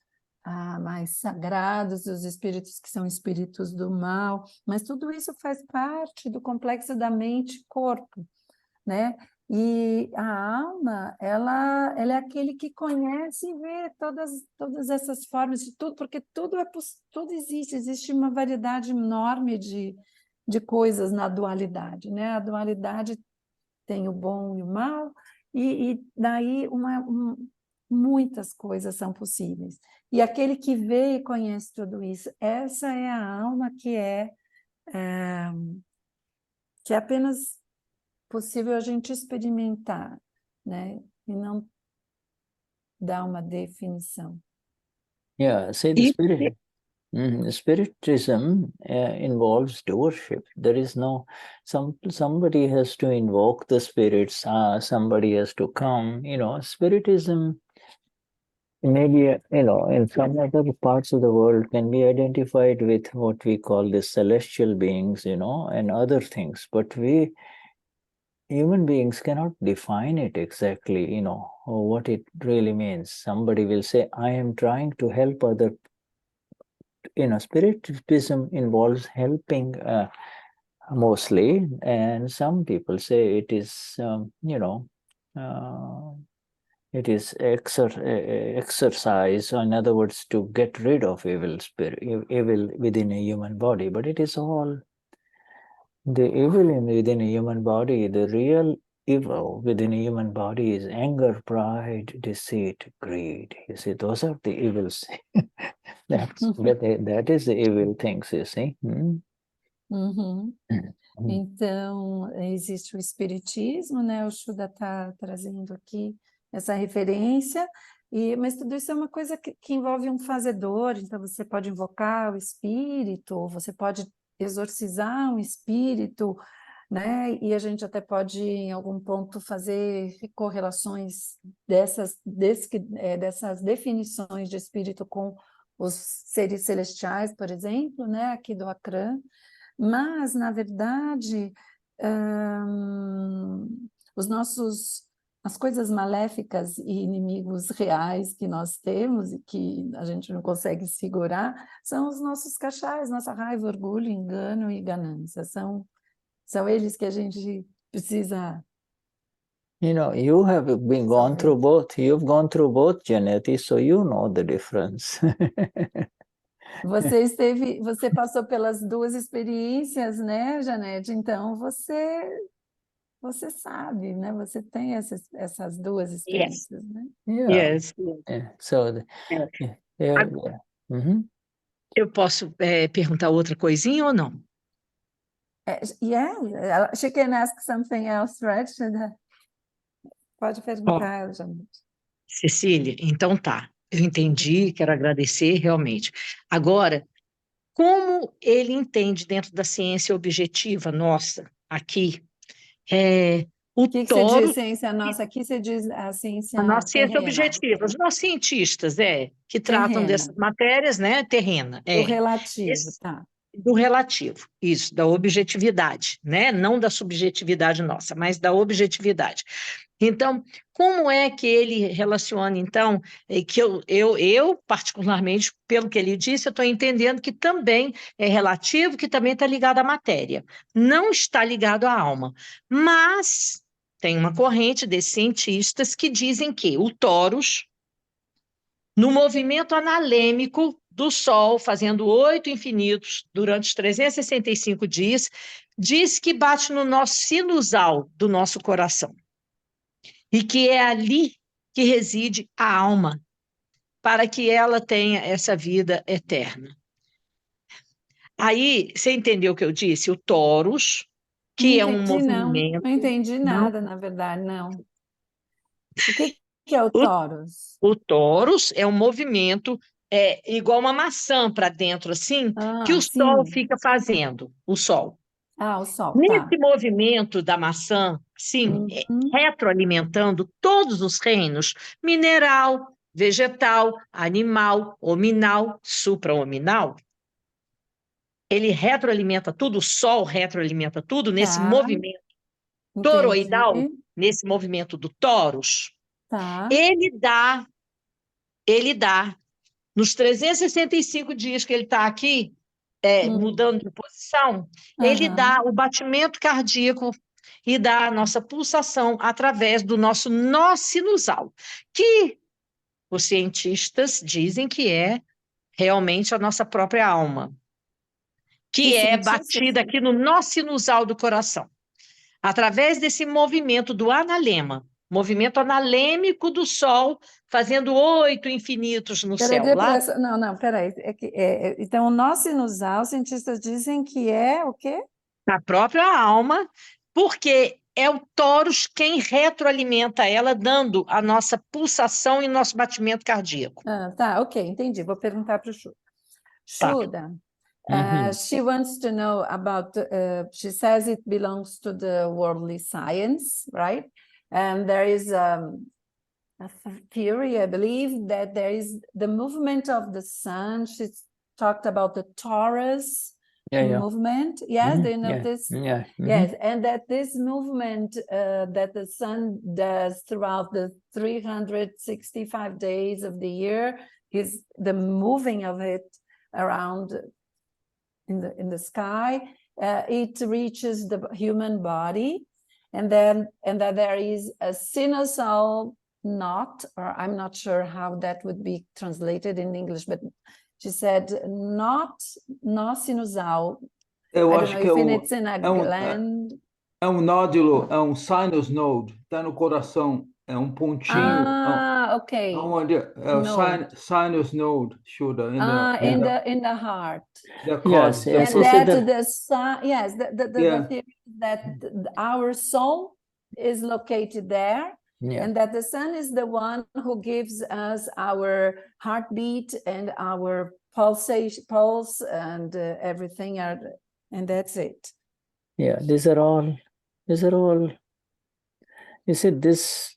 mais sagrados, os espíritos que são espíritos do mal, mas tudo isso faz parte do complexo da mente-corpo, né? E a alma, ela é aquele que conhece e vê todas essas formas de tudo, porque tudo existe uma variedade enorme de coisas na dualidade, né? A dualidade tem o bom e o mal, e daí muitas coisas são possíveis. E aquele que vê e conhece tudo isso, essa é a alma que é apenas possível a gente experimentar, né? E não dar uma definição. Yeah, say the spirit. Spiritism involves doership. There is no, somebody has to invoke the spirits, somebody has to come, Spiritism maybe, in some other parts of the world can be identified with what we call the celestial beings, and other things, but human beings cannot define it exactly, what it really means. Somebody will say, I am trying to help other. Spiritism involves helping mostly, and some people say it is, it is exercise, in other words, to get rid of evil within a human body, but it is all the evil within a human body. The real evil within a human body is anger, pride, deceit, greed. You see, those are the evils. That is the evil things, you see. Então, existe o espiritismo, né? O Shuddha está trazendo aqui essa referência, mas tudo isso é uma coisa que envolve um fazedor, então você pode invocar o espírito, você pode exorcizar um espírito, né? E a gente até pode, em algum ponto, fazer correlações dessas definições de espírito com os seres celestiais, por exemplo, né? Aqui do Akram. Mas, na verdade, as coisas maléficas e inimigos reais que nós temos e que a gente não consegue segurar são os nossos cachais, nossa raiva, orgulho, engano e ganância. São eles que a gente precisa... You have gone through both. You've gone through both, Janeti, so you know the difference. Você passou pelas duas experiências, né, Janete? Então, você sabe, né? Você tem essas duas experiências, né? Yes. So, Eu posso perguntar outra coisinha ou não? Yeah, she can ask something else, right? Pode perguntar, Janete. Cecília, então tá. Eu entendi, quero agradecer realmente. Agora, como ele entende dentro da ciência objetiva nossa, aqui, o que todos... você diz ciência nossa? Aqui você diz a ciência a nossa ciência terrena. objetiva, os nossos cientistas, que tratam dessas matérias, né, terrena. O relativo, tá. Do relativo, isso, da objetividade, né? Não da subjetividade nossa, mas da objetividade. Então, como é que ele relaciona, então, que eu particularmente, pelo que ele disse, eu estou entendendo que também é relativo, que também está ligado à matéria, não está ligado à alma, mas tem uma corrente desses cientistas que dizem que o todos, no movimento analêmico do Sol, fazendo 8 infinitos durante os 365 dias, diz que bate no nosso sinusal do nosso coração. E que é ali que reside a alma, para que ela tenha essa vida eterna. Aí, você entendeu o que eu disse? O todos, que é um movimento... Não entendi nada, na verdade, não. O que é o todos? O todos é um movimento igual uma maçã para dentro, assim, que o sol sim. fica fazendo, o sol. O sol, Nesse movimento da maçã, sim, retroalimentando todos os reinos, mineral, vegetal, animal, hominal, suprahominal, ele retroalimenta tudo, o sol retroalimenta tudo nesse movimento toroidal, nesse movimento do toros. Ele dá, nos 365 dias que ele está aqui, mudando de posição, ele dá o batimento cardíaco e dá a nossa pulsação através do nosso nó sinusal, que os cientistas dizem que é realmente a nossa própria alma, que é batida aqui no nó sinusal do coração, através desse movimento do analema, movimento analêmico do Sol, fazendo 8 infinitos no céu. Não, peraí. Então, o nó sinusal, os cientistas dizem que é o quê? A própria alma, porque é o toros quem retroalimenta ela, dando a nossa pulsação e nosso batimento cardíaco. Ok, entendi. Vou perguntar para o Shuddha. Shuddha, she wants to know about, she says it belongs to the worldly science, right? And there is a theory, I believe, that there is the movement of the sun. She talked about the torus movement. Yes, do you know this? Yes, and that this movement that the sun does throughout the 365 days of the year is the moving of it around in the sky. It reaches the human body, and that there is a sinusal knot, or I'm not sure how that would be translated in English, but she said nó sinusal. Eu I acho don't know que if it's in a gland. É um nódulo, é um sinus node, está no coração, é um pontinho. Ok. Onde é o sinus node, Shuddha, in the heart. Yes, And that the sun, yes, the theory that our soul is located there. And that the sun is the one who gives us our heartbeat and our pulse and everything, and that's it. Yeah, these are all, you see, there's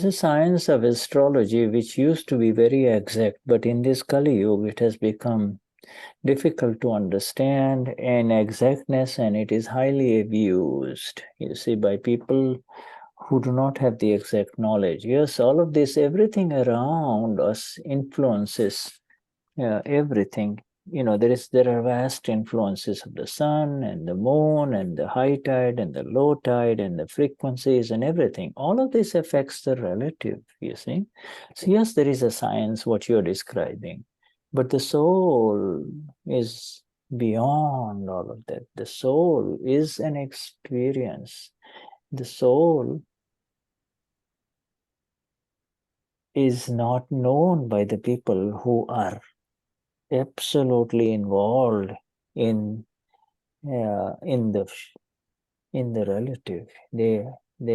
a science of astrology which used to be very exact, but in this Kali Yuga, it has become difficult to understand in exactness, and it is highly abused, you see, by people who do not have the exact knowledge. Yes, all of this, everything around us influences everything. You know, there are vast influences of the sun and the moon and the high tide and the low tide and the frequencies and everything. All of this affects the relative, you see. So yes, there is a science, what you're describing, but the soul is beyond all of that. The soul is an experience. The soul is not known by the people who are absolutely involved in the relative. They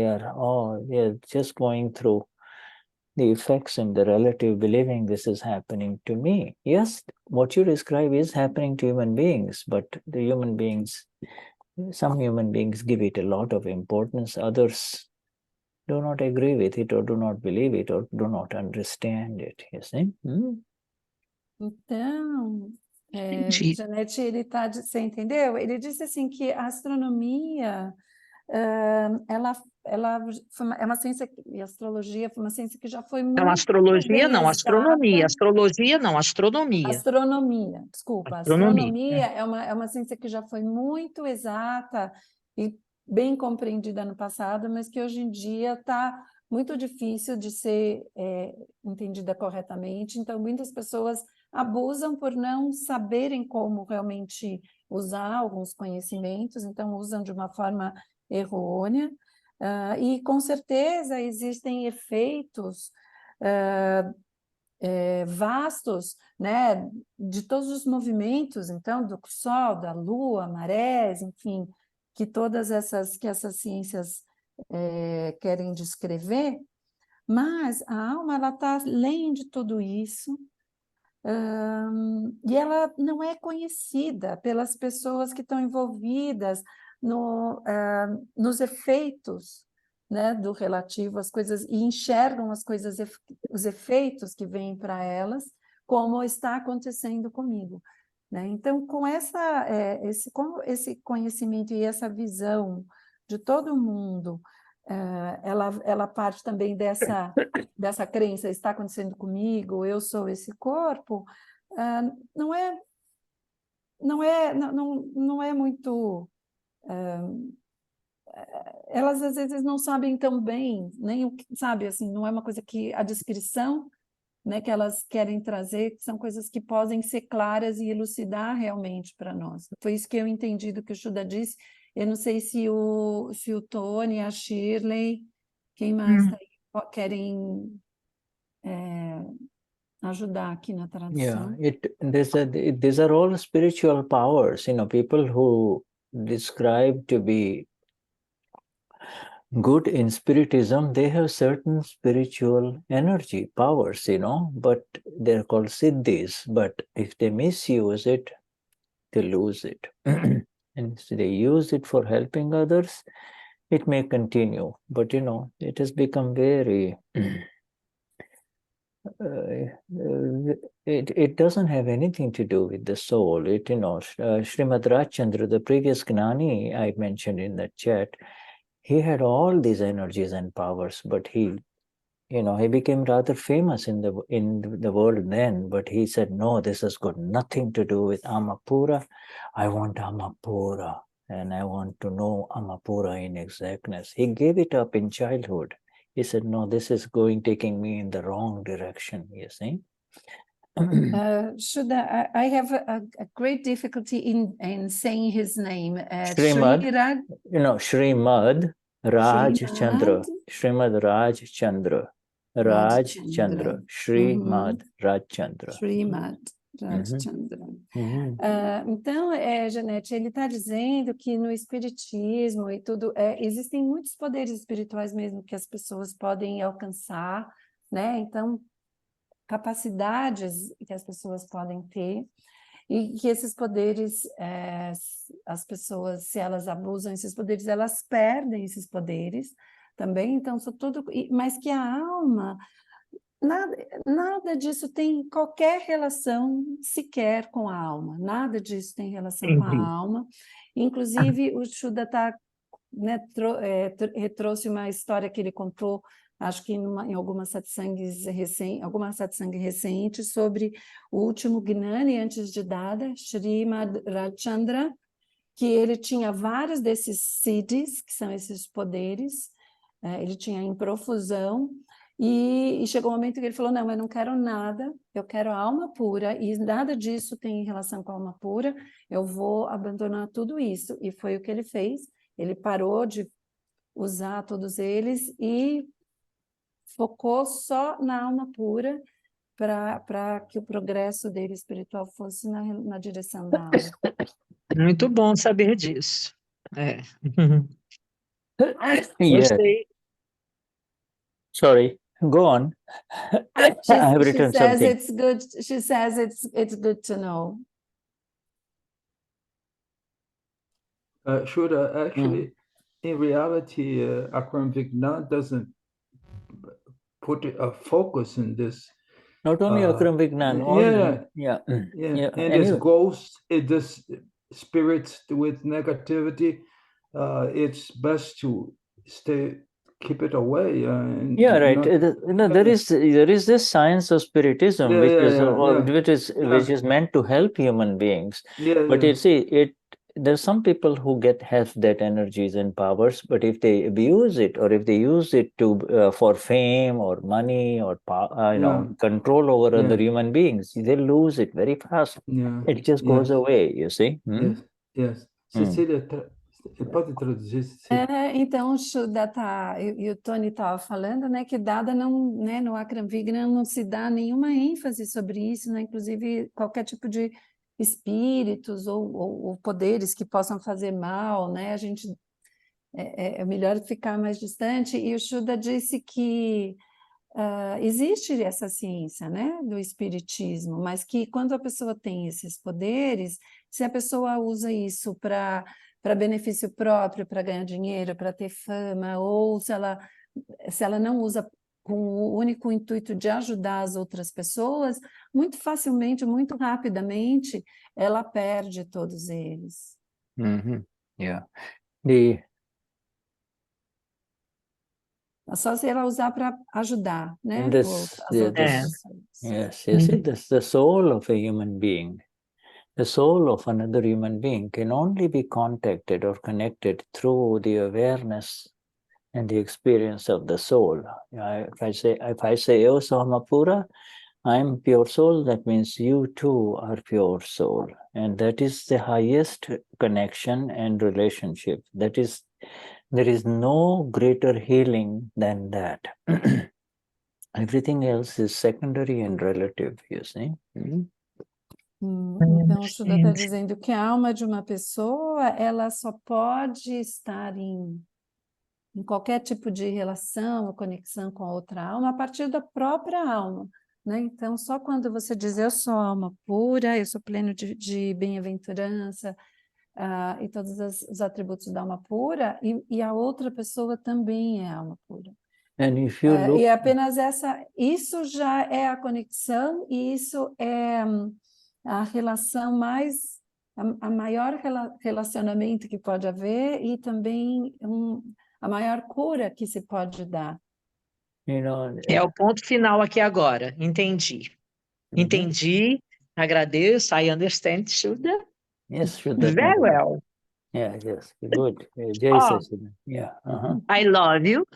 are just going through the effects in the relative, believing this is happening to me. Yes, what you describe is happening to human beings, but the human beings, some human beings give it a lot of importance, others do not agree with it, or do not believe it, or do not understand it, you see. Então, Janete, você entendeu? Ele disse assim que a astronomia, ela é uma ciência, e a astrologia foi uma ciência que já foi muito astrologia bem não, astronomia. exata. Astrologia não, astronomia. Astronomia, desculpa. Astronomia é uma ciência que já foi muito exata e bem compreendida no passado, mas que hoje em dia está muito difícil de ser entendida corretamente. Então, muitas pessoas abusam por não saberem como realmente usar alguns conhecimentos, então usam de uma forma errônea. E, com certeza, existem efeitos vastos, né, de todos os movimentos, então, do Sol, da Lua, marés, enfim, que essas ciências querem descrever, mas a alma ela está além de tudo isso, e ela não é conhecida pelas pessoas que estão envolvidas nos efeitos, né, do relativo às coisas, e enxergam as coisas, os efeitos que vêm para elas, como está acontecendo comigo. Né? Então, com esse conhecimento e essa visão de todo mundo, ela parte também dessa crença, está acontecendo comigo, eu sou esse corpo, não é muito... elas às vezes não sabem tão bem, nem o que, sabe, assim, não é uma coisa que a descrição, né, que elas querem trazer, que são coisas que podem ser claras e elucidar realmente para nós. Foi isso que eu entendi do que o Shuddha disse. Eu não sei se o Tony, a Schirley, quem mais tá aí, querem ajudar aqui na tradução. These are all spiritual powers, people who describe to be good in spiritism, they have certain spiritual energy, powers, but they're called siddhis. But if they misuse it, they lose it. And if they use it for helping others, it may continue. But, it has become very... it doesn't have anything to do with the soul. Srimad Rajchandra, the previous Gnani I mentioned in the chat, he had all these energies and powers, but he became rather famous in the world then. But he said, no, this has got nothing to do with Amapura. I want Amapura, and I want to know Amapura in exactness. He gave it up in childhood. He said, no, this is taking me in the wrong direction, you see. Shuddha, I have a great difficulty in saying his name. Srimad, Srimad Rajchandra. Srimad Rajchandra. Rajchandra. Srimad Rajchandra. Srimad Rajchandra. Então, Janete, ele está dizendo que no espiritismo e tudo, existem muitos poderes espirituais mesmo que as pessoas podem alcançar, né? Então, capacidades que as pessoas podem ter, e que esses poderes, as pessoas, se elas abusam desses poderes, elas perdem esses poderes também, então, mas que a alma, nada disso tem qualquer relação sequer com a alma, nada disso tem relação com a alma, inclusive o Shuddha trouxe uma história que ele contou, acho que em alguma satsang recente, sobre o último Gnani antes de Dada, Srimad Rajchandra, que ele tinha vários desses siddhis, que são esses poderes, ele tinha em profusão, e chegou um momento que ele falou, não, eu não quero nada, eu quero a alma pura, e nada disso tem relação com a alma pura, eu vou abandonar tudo isso. E foi o que ele fez, ele parou de usar todos eles e focou só na alma pura para que o progresso dele espiritual fosse na direção da alma. Muito bom saber disso. Yes. Sorry, go on. I have written something. It's good. She says it's good to know. Shuddha, actually, in reality, Akram Vignan doesn't put a focus in this. Not only Akram Vignan, and this ghost, this spirits with negativity, it's best to keep it away. There is this science of spiritism, which is meant to help human beings. But you see, there's some people who have that energies and powers, but if they abuse it, or if they use it to for fame or money or control over other human beings, they lose it very fast. It just goes away, you see. Yes. Cecilia, Pode traduzir? Então, o Shuddha e o Tony estavam falando, né, que dada não, né, no Akram Vignan não se dá nenhuma ênfase sobre isso, né, inclusive qualquer tipo de espíritos ou poderes que possam fazer mal, né, a gente é melhor ficar mais distante. E o Shuddha disse que existe essa ciência, né, do espiritismo, mas que quando a pessoa tem esses poderes, se a pessoa usa isso para benefício próprio, para ganhar dinheiro, para ter fama, ou se ela não usa com o único intuito de ajudar as outras pessoas, muito facilmente, muito rapidamente, ela perde todos eles. Yeah. Só se ela usar para ajudar, né, And this, as outras pessoas. yes, you see, this the soul of a human being. The soul of another human being can only be contacted or connected through the awareness and the experience of the soul. If I say, oh Sohamapura, I'm pure soul, that means you too are pure soul. And that is the highest connection and relationship. There is no greater healing than that. Everything else is secondary and relative, you see. Então, o Shuddha está dizendo que a alma de uma pessoa, ela só pode estar em qualquer tipo de relação ou conexão com a outra alma a partir da própria alma, né? Então, só quando você diz eu sou alma pura, eu sou pleno de bem-aventurança, e todos os atributos da alma pura, e a outra pessoa também é alma pura. And if you look... E apenas isso já é a conexão, e isso é a relação mais, a maior relacionamento que pode haver, e também a maior cura que se pode dar. É o ponto final aqui agora. Entendi. Entendi. Agradeço. I understand, Shuddha. Yes, Shuddha. Very well. Yeah, yes, good. Jsca. Yeah. I love you.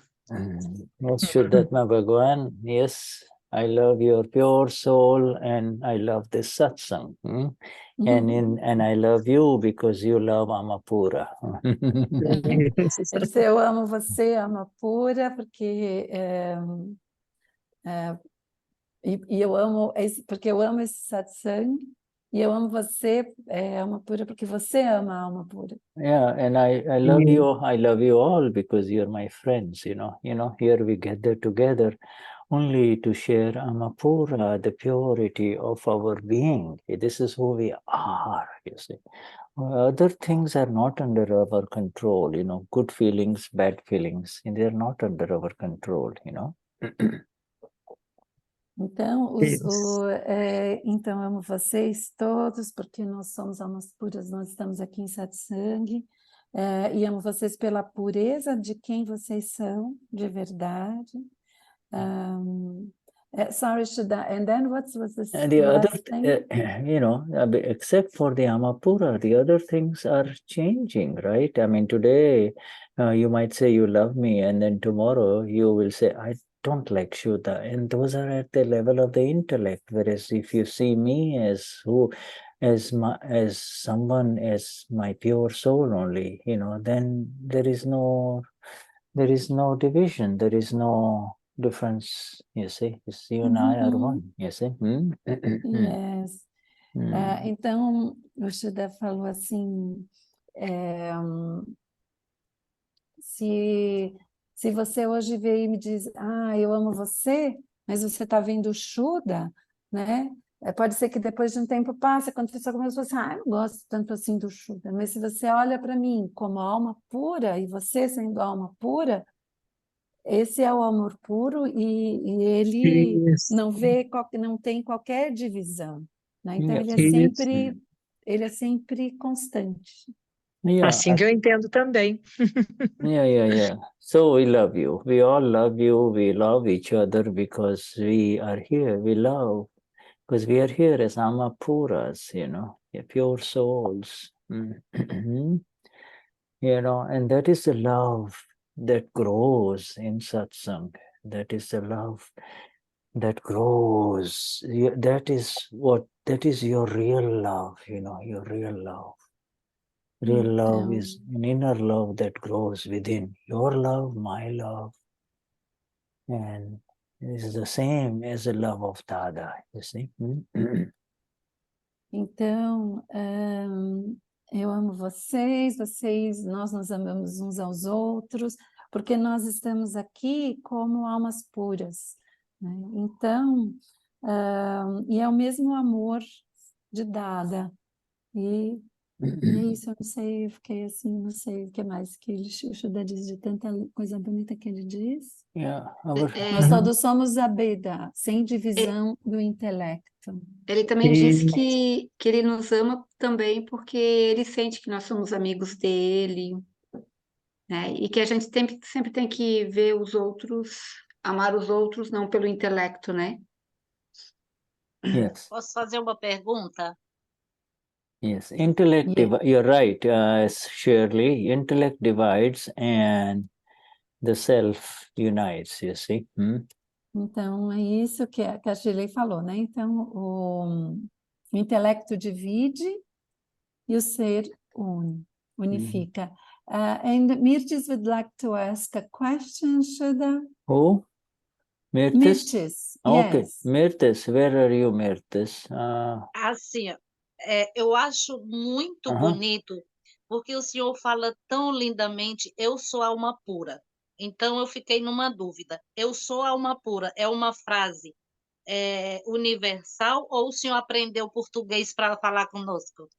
Yes, Shuddhatma Bhagavan. Yes, I love your pure soul, and I love this satsang. And I love you because you love Amapura. Eu amo você, alma pura, porque eu amo porque eu amo esse satsang, e eu amo você, alma pura, porque você ama a alma pura. Yeah, and I love you. I love you all because you're my friends. You know. Here we gather together only to share Amapura, the purity of our being. This is who we are. You see, other things are not under our control. Good feelings, bad feelings, and they are not under our control. Então, então, amo vocês todos, porque nós somos almas puras, nós estamos aqui em satsang, e amo vocês pela pureza de quem vocês são, de verdade. Sorry, Shuddha, and then what was this and the last other, thing? except for the Amapura, the other things are changing, right? I mean, today you might say you love me, and then tomorrow you will say, I don't like Shuddha, and those are at the level of the intellect. Whereas if you see me as someone as my pure soul only, then there is no division, there is no difference. You see, you and I are one. You see. Yes. Então, o Shuddha falou assim, se você hoje veio e me diz, eu amo você, mas você está vendo o Shuddha, né? Pode ser que depois de um tempo passe, quando a pessoa começa a falar, eu não gosto tanto assim do Shuddha, mas se você olha para mim como alma pura, e você sendo alma pura, esse é o amor puro, e ele não tem qualquer divisão, né? Então ele é sempre constante. Yeah. Assim que eu entendo também. Yeah. So we love you. We all love you. We love each other because we are here. We love because we are here as Amapuras, pure souls. And that is the love that grows in satsang. That is the love that grows. That is your real love, your real love. Real love is an inner love that grows within your love, my love, and is the same as the love of Toda, you see. Então, eu amo vocês, nós nos amamos uns aos outros, porque nós estamos aqui como almas puras, né? Então, e é o mesmo amor de Dada. E é isso, eu não sei, eu fiquei assim, não sei o que mais que o Shuddha diz de tanta coisa bonita que ele diz. Yeah, Nós todos somos a Beda, sem divisão do intelecto. Ele também diz que ele nos ama também porque ele sente que nós somos amigos dele, né? E que a gente sempre tem que ver os outros, amar os outros, não pelo intelecto, né? Yes. Posso fazer uma pergunta? Yes, intellect, you're right, Schirley, intellect divides and the self unites, you see. Então, é isso que a Schirley falou, né? Então, o intelecto divide e o ser unifica. And Mirthes would like to ask a question, Shuddha. Who? Mirthes? Mirthes, Okay, yes. Mirthes, where are you, Mirthes? Assim, ó, eu acho muito bonito, porque o senhor fala tão lindamente, eu sou alma pura. Então, eu fiquei numa dúvida. Eu sou alma pura é uma frase universal ou o senhor aprendeu português para falar conosco?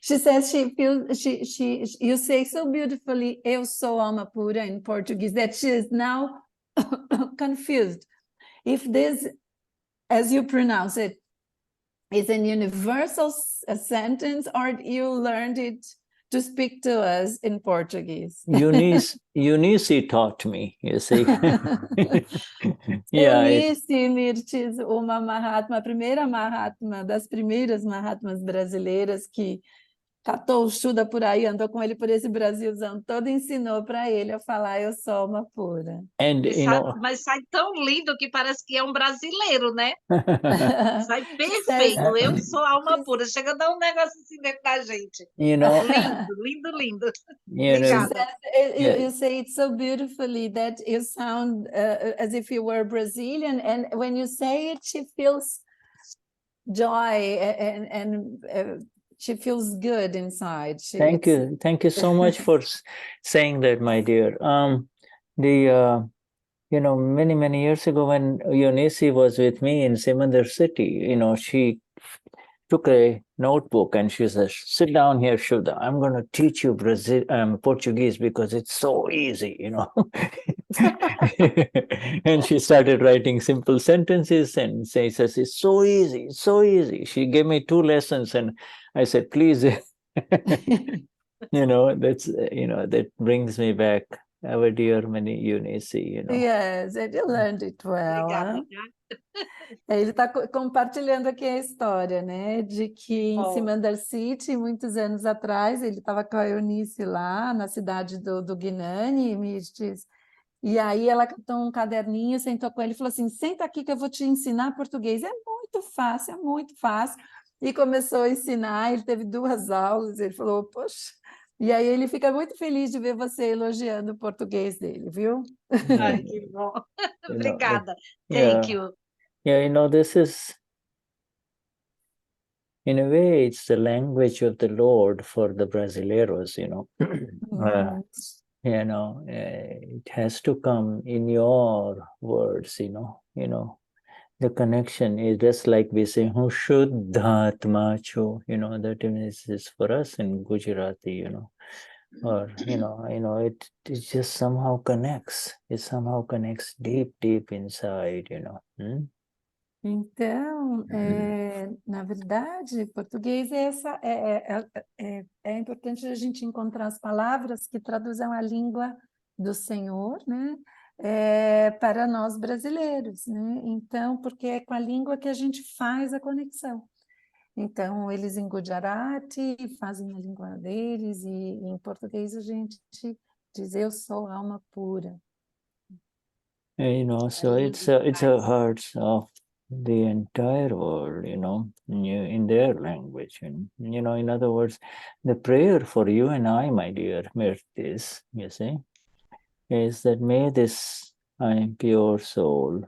She says she feels you say so beautifully, eu sou alma pura in Portuguese, that she is now confused. If this, as you pronounce it, is an universal sentence, or you learned it to speak to us in Portuguese? Eunice taught me, you see. Eunice Mirthes, uma Mahatma, a primeira Mahatma, das primeiras Mahatmas brasileiras que catou o Shuddha por aí, andou com ele por esse Brasilzão todo, ensinou para ele a falar eu sou alma pura. Mas sai tão lindo que parece que é um brasileiro, né? Sai perfeito, eu sou alma pura. Chega a dar um negócio assim dentro da gente. Lindo, lindo, lindo. Obrigada. You say it so beautifully that you sound as if you were Brazilian, and when you say it, she feels joy and she feels good inside. Thank you so much for saying that, my dear. Many years ago when Eunice was with me in Simandar city, she took a notebook and she says, sit down here, Shuddha. I'm going to teach you Portuguese because it's so easy, And she started writing simple sentences and says, it's so easy, it's so easy. She gave me 2 lessons and I said, please, that brings me back. Our dear Eunice, Yes, and you learned it well. Obrigada. Ele está compartilhando aqui a história, né? De que em Simandar City, muitos anos atrás, ele estava com a Eunice lá, na cidade do Gnani, Mirthes, e aí ela catou um caderninho, sentou com ele e falou assim, senta aqui que eu vou te ensinar português. É muito fácil. E começou a ensinar, ele teve 2 aulas, ele falou, poxa... E aí ele fica muito feliz de ver você elogiando o português dele, viu? Ai, que bom. Obrigada. Thank you. Yeah, this is, in a way, it's the language of the Lord for the Brasileiros, it has to come in your words, the connection is just like we say, Shuddha Cho, that is for us in Gujarati, or, it just somehow connects. It somehow connects deep inside, Então, na verdade, português é importante a gente encontrar as palavras que traduzam a língua do Senhor, né? Para nós brasileiros, né? Então, porque é com a língua que a gente faz a conexão. Então, eles em Gujarati fazem a língua deles e em português a gente diz eu sou alma pura. So it's a heart of the entire world, in their language. In other words, the prayer for you and I, my dear Mirthes, you see, is that may this pure soul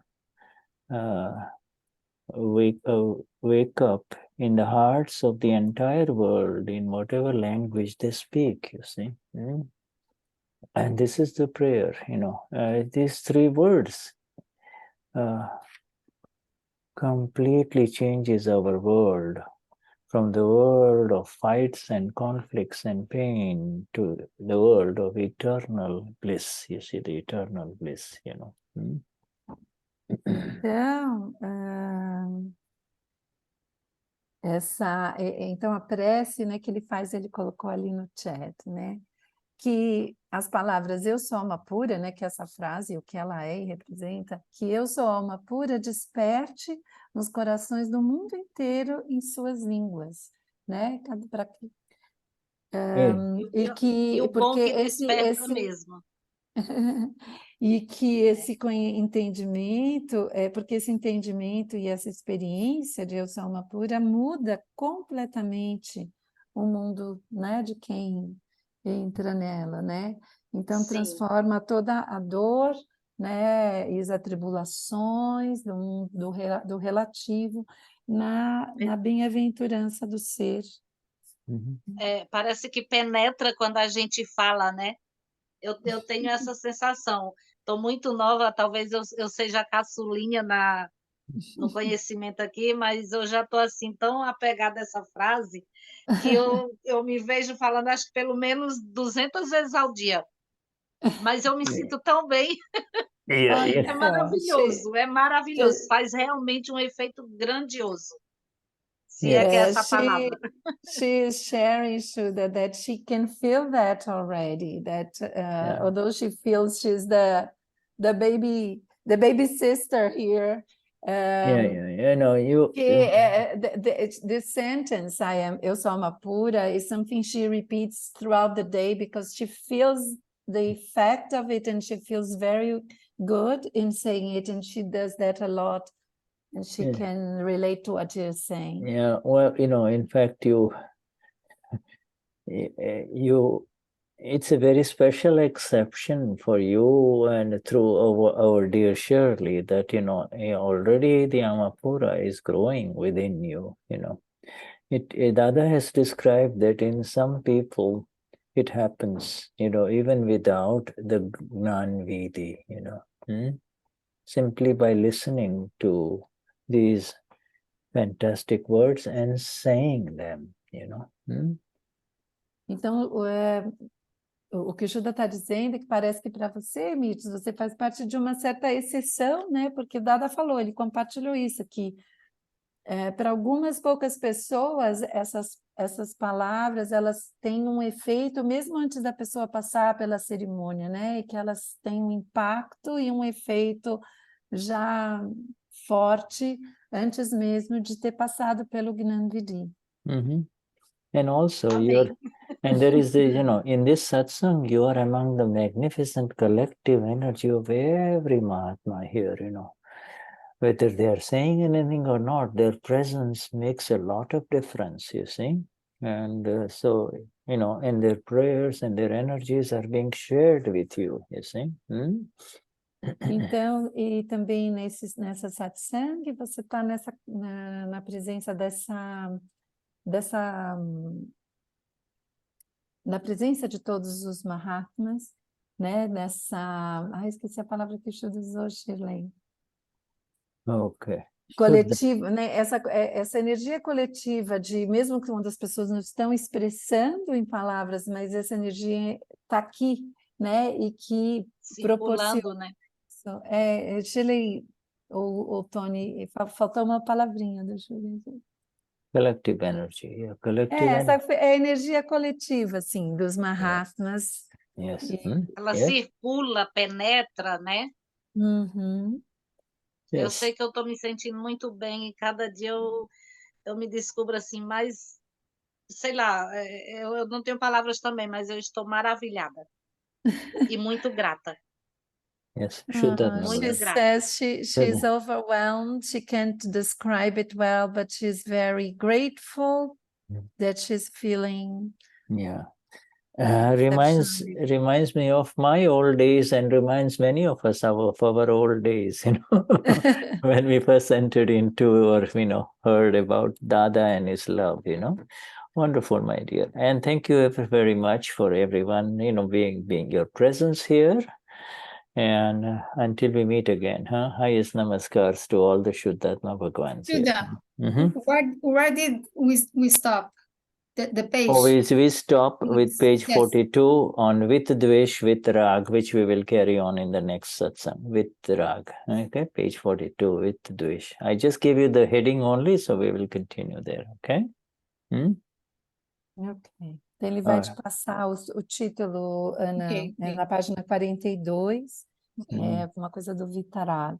wake up in the hearts of the entire world in whatever language they speak, you see. And this is the prayer, these three words completely changes our world from the world of fights and conflicts and pain to the world of eternal bliss, you see, the eternal bliss, Então, então a prece, né, que ele faz, ele colocou ali no chat, né? Que as palavras eu sou alma pura, né, que essa frase, o que ela é e representa, que eu sou alma pura desperte nos corações do mundo inteiro em suas línguas, né? E o bom porque que desperta mesmo. E que esse entendimento, porque esse entendimento e essa experiência de eu sou alma pura muda completamente o mundo, né, de quem entra nela, né? Então transforma toda a dor, né, e as atribulações do relativo na bem-aventurança do ser. Parece que penetra quando a gente fala, né? Eu tenho essa sensação. Estou muito nova, talvez eu seja caçulinha no conhecimento aqui, mas eu já estou assim, tão apegada a essa frase que eu me vejo falando, acho que pelo menos 200 vezes ao dia. Mas eu me sinto tão bem. É maravilhoso, faz realmente um efeito grandioso. Se é que é essa palavra. She is sharing, Shuddha, that she can feel that already. That although she feels she's the baby sister here. This sentence, eu sou alma pura, is something she repeats throughout the day because she feels the effect of it and she feels very good in saying it, and she does that a lot. And she can relate to what you're saying. Yeah, well, in fact, it's a very special exception for you and through our dear Schirley that, already the Amapura is growing within you, Dada has described that in some people, it happens, even without the Gnan Vidi, simply by listening to these fantastic words and saying them, Então, o que o Shuddha está dizendo é que parece que para você, Mirthes, você faz parte de uma certa exceção, né? Porque o Dada falou, ele compartilhou isso, que para algumas poucas pessoas, essas palavras, elas têm um efeito, mesmo antes da pessoa passar pela cerimônia, né? E que elas têm um impacto e um efeito já forte antes mesmo de ter passado pelo Gnan Vidi. And also and there is in this satsang, you are among the magnificent collective energy of every Mahatma here, Whether they are saying anything or not, their presence makes a lot of difference, you see. And so, and their prayers and their energies are being shared with you, you see. Então, e também nessa satsang, você está na presença na presença de todos os Mahatmas, né? Esqueci a palavra que o Shuddha usou, Schirley. Okay. Coletiva, né? Essa energia coletiva de, mesmo que uma das pessoas não estão expressando em palavras, mas essa energia está aqui, né? E que circulando, né? Schirley ou Tony, faltou uma palavrinha, deixa eu ver. Collective energy, essa é a energia coletiva, assim, dos Mahatmas. Yes. Ela circula, penetra, né? Eu sei que eu estou me sentindo muito bem e cada dia eu me descubro assim, mais, sei lá, eu não tenho palavras também, mas eu estou maravilhada e muito grata. Yes, Shuddha. Muito She grata. says she's overwhelmed. She can't describe it well, but she's very grateful that she's feeling. Yeah. Reminds me of my old days and reminds many of us of our old days, when we first entered into or, heard about Dada and his love, Wonderful, my dear. And thank you very much for everyone, being your presence here. And until we meet again, highest namaskars to all the Shuddhatma Bhagwans here. Shuddha, where did we stop? The page? We stop with page Yes. 42 on with Dvesh, with Rag, which we will carry on in the next satsang, with Rag. Okay, page 42, with Dvesh. I just gave you the heading only, so we will continue there, okay? Ok. Então, ele vai te passar o título, Ana, na página 42, é alguma coisa do Vitaraga.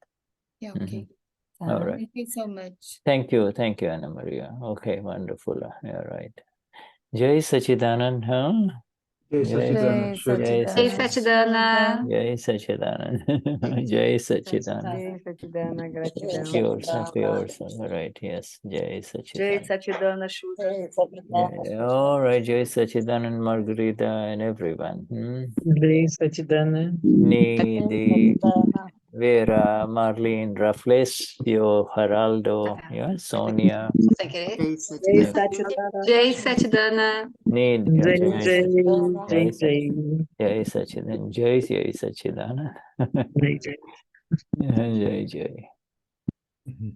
Yeah, okay. All right. Thank you so much. Thank you, Ana Maria. Okay, wonderful. Yeah, right. Jai Sachidanand, Jai Sachidanand. Jai Satidana. Jai Sachidanand. Jai Sachidanand. Jai Satidana, gratidão. Yours. All right, yes. Jai Sachidanand. Jai Satidana, Shuddha. All right, Jai Sachidanand, Margarita, and everyone. Jai Satidana. Nidhi, Vera, Marlene, Raffles, Geraldo, Sonia. Sem querer? Jai Satidana. Jai Satidana. Jai Sachidanand. Jai Sachidanand. Jai. Jai.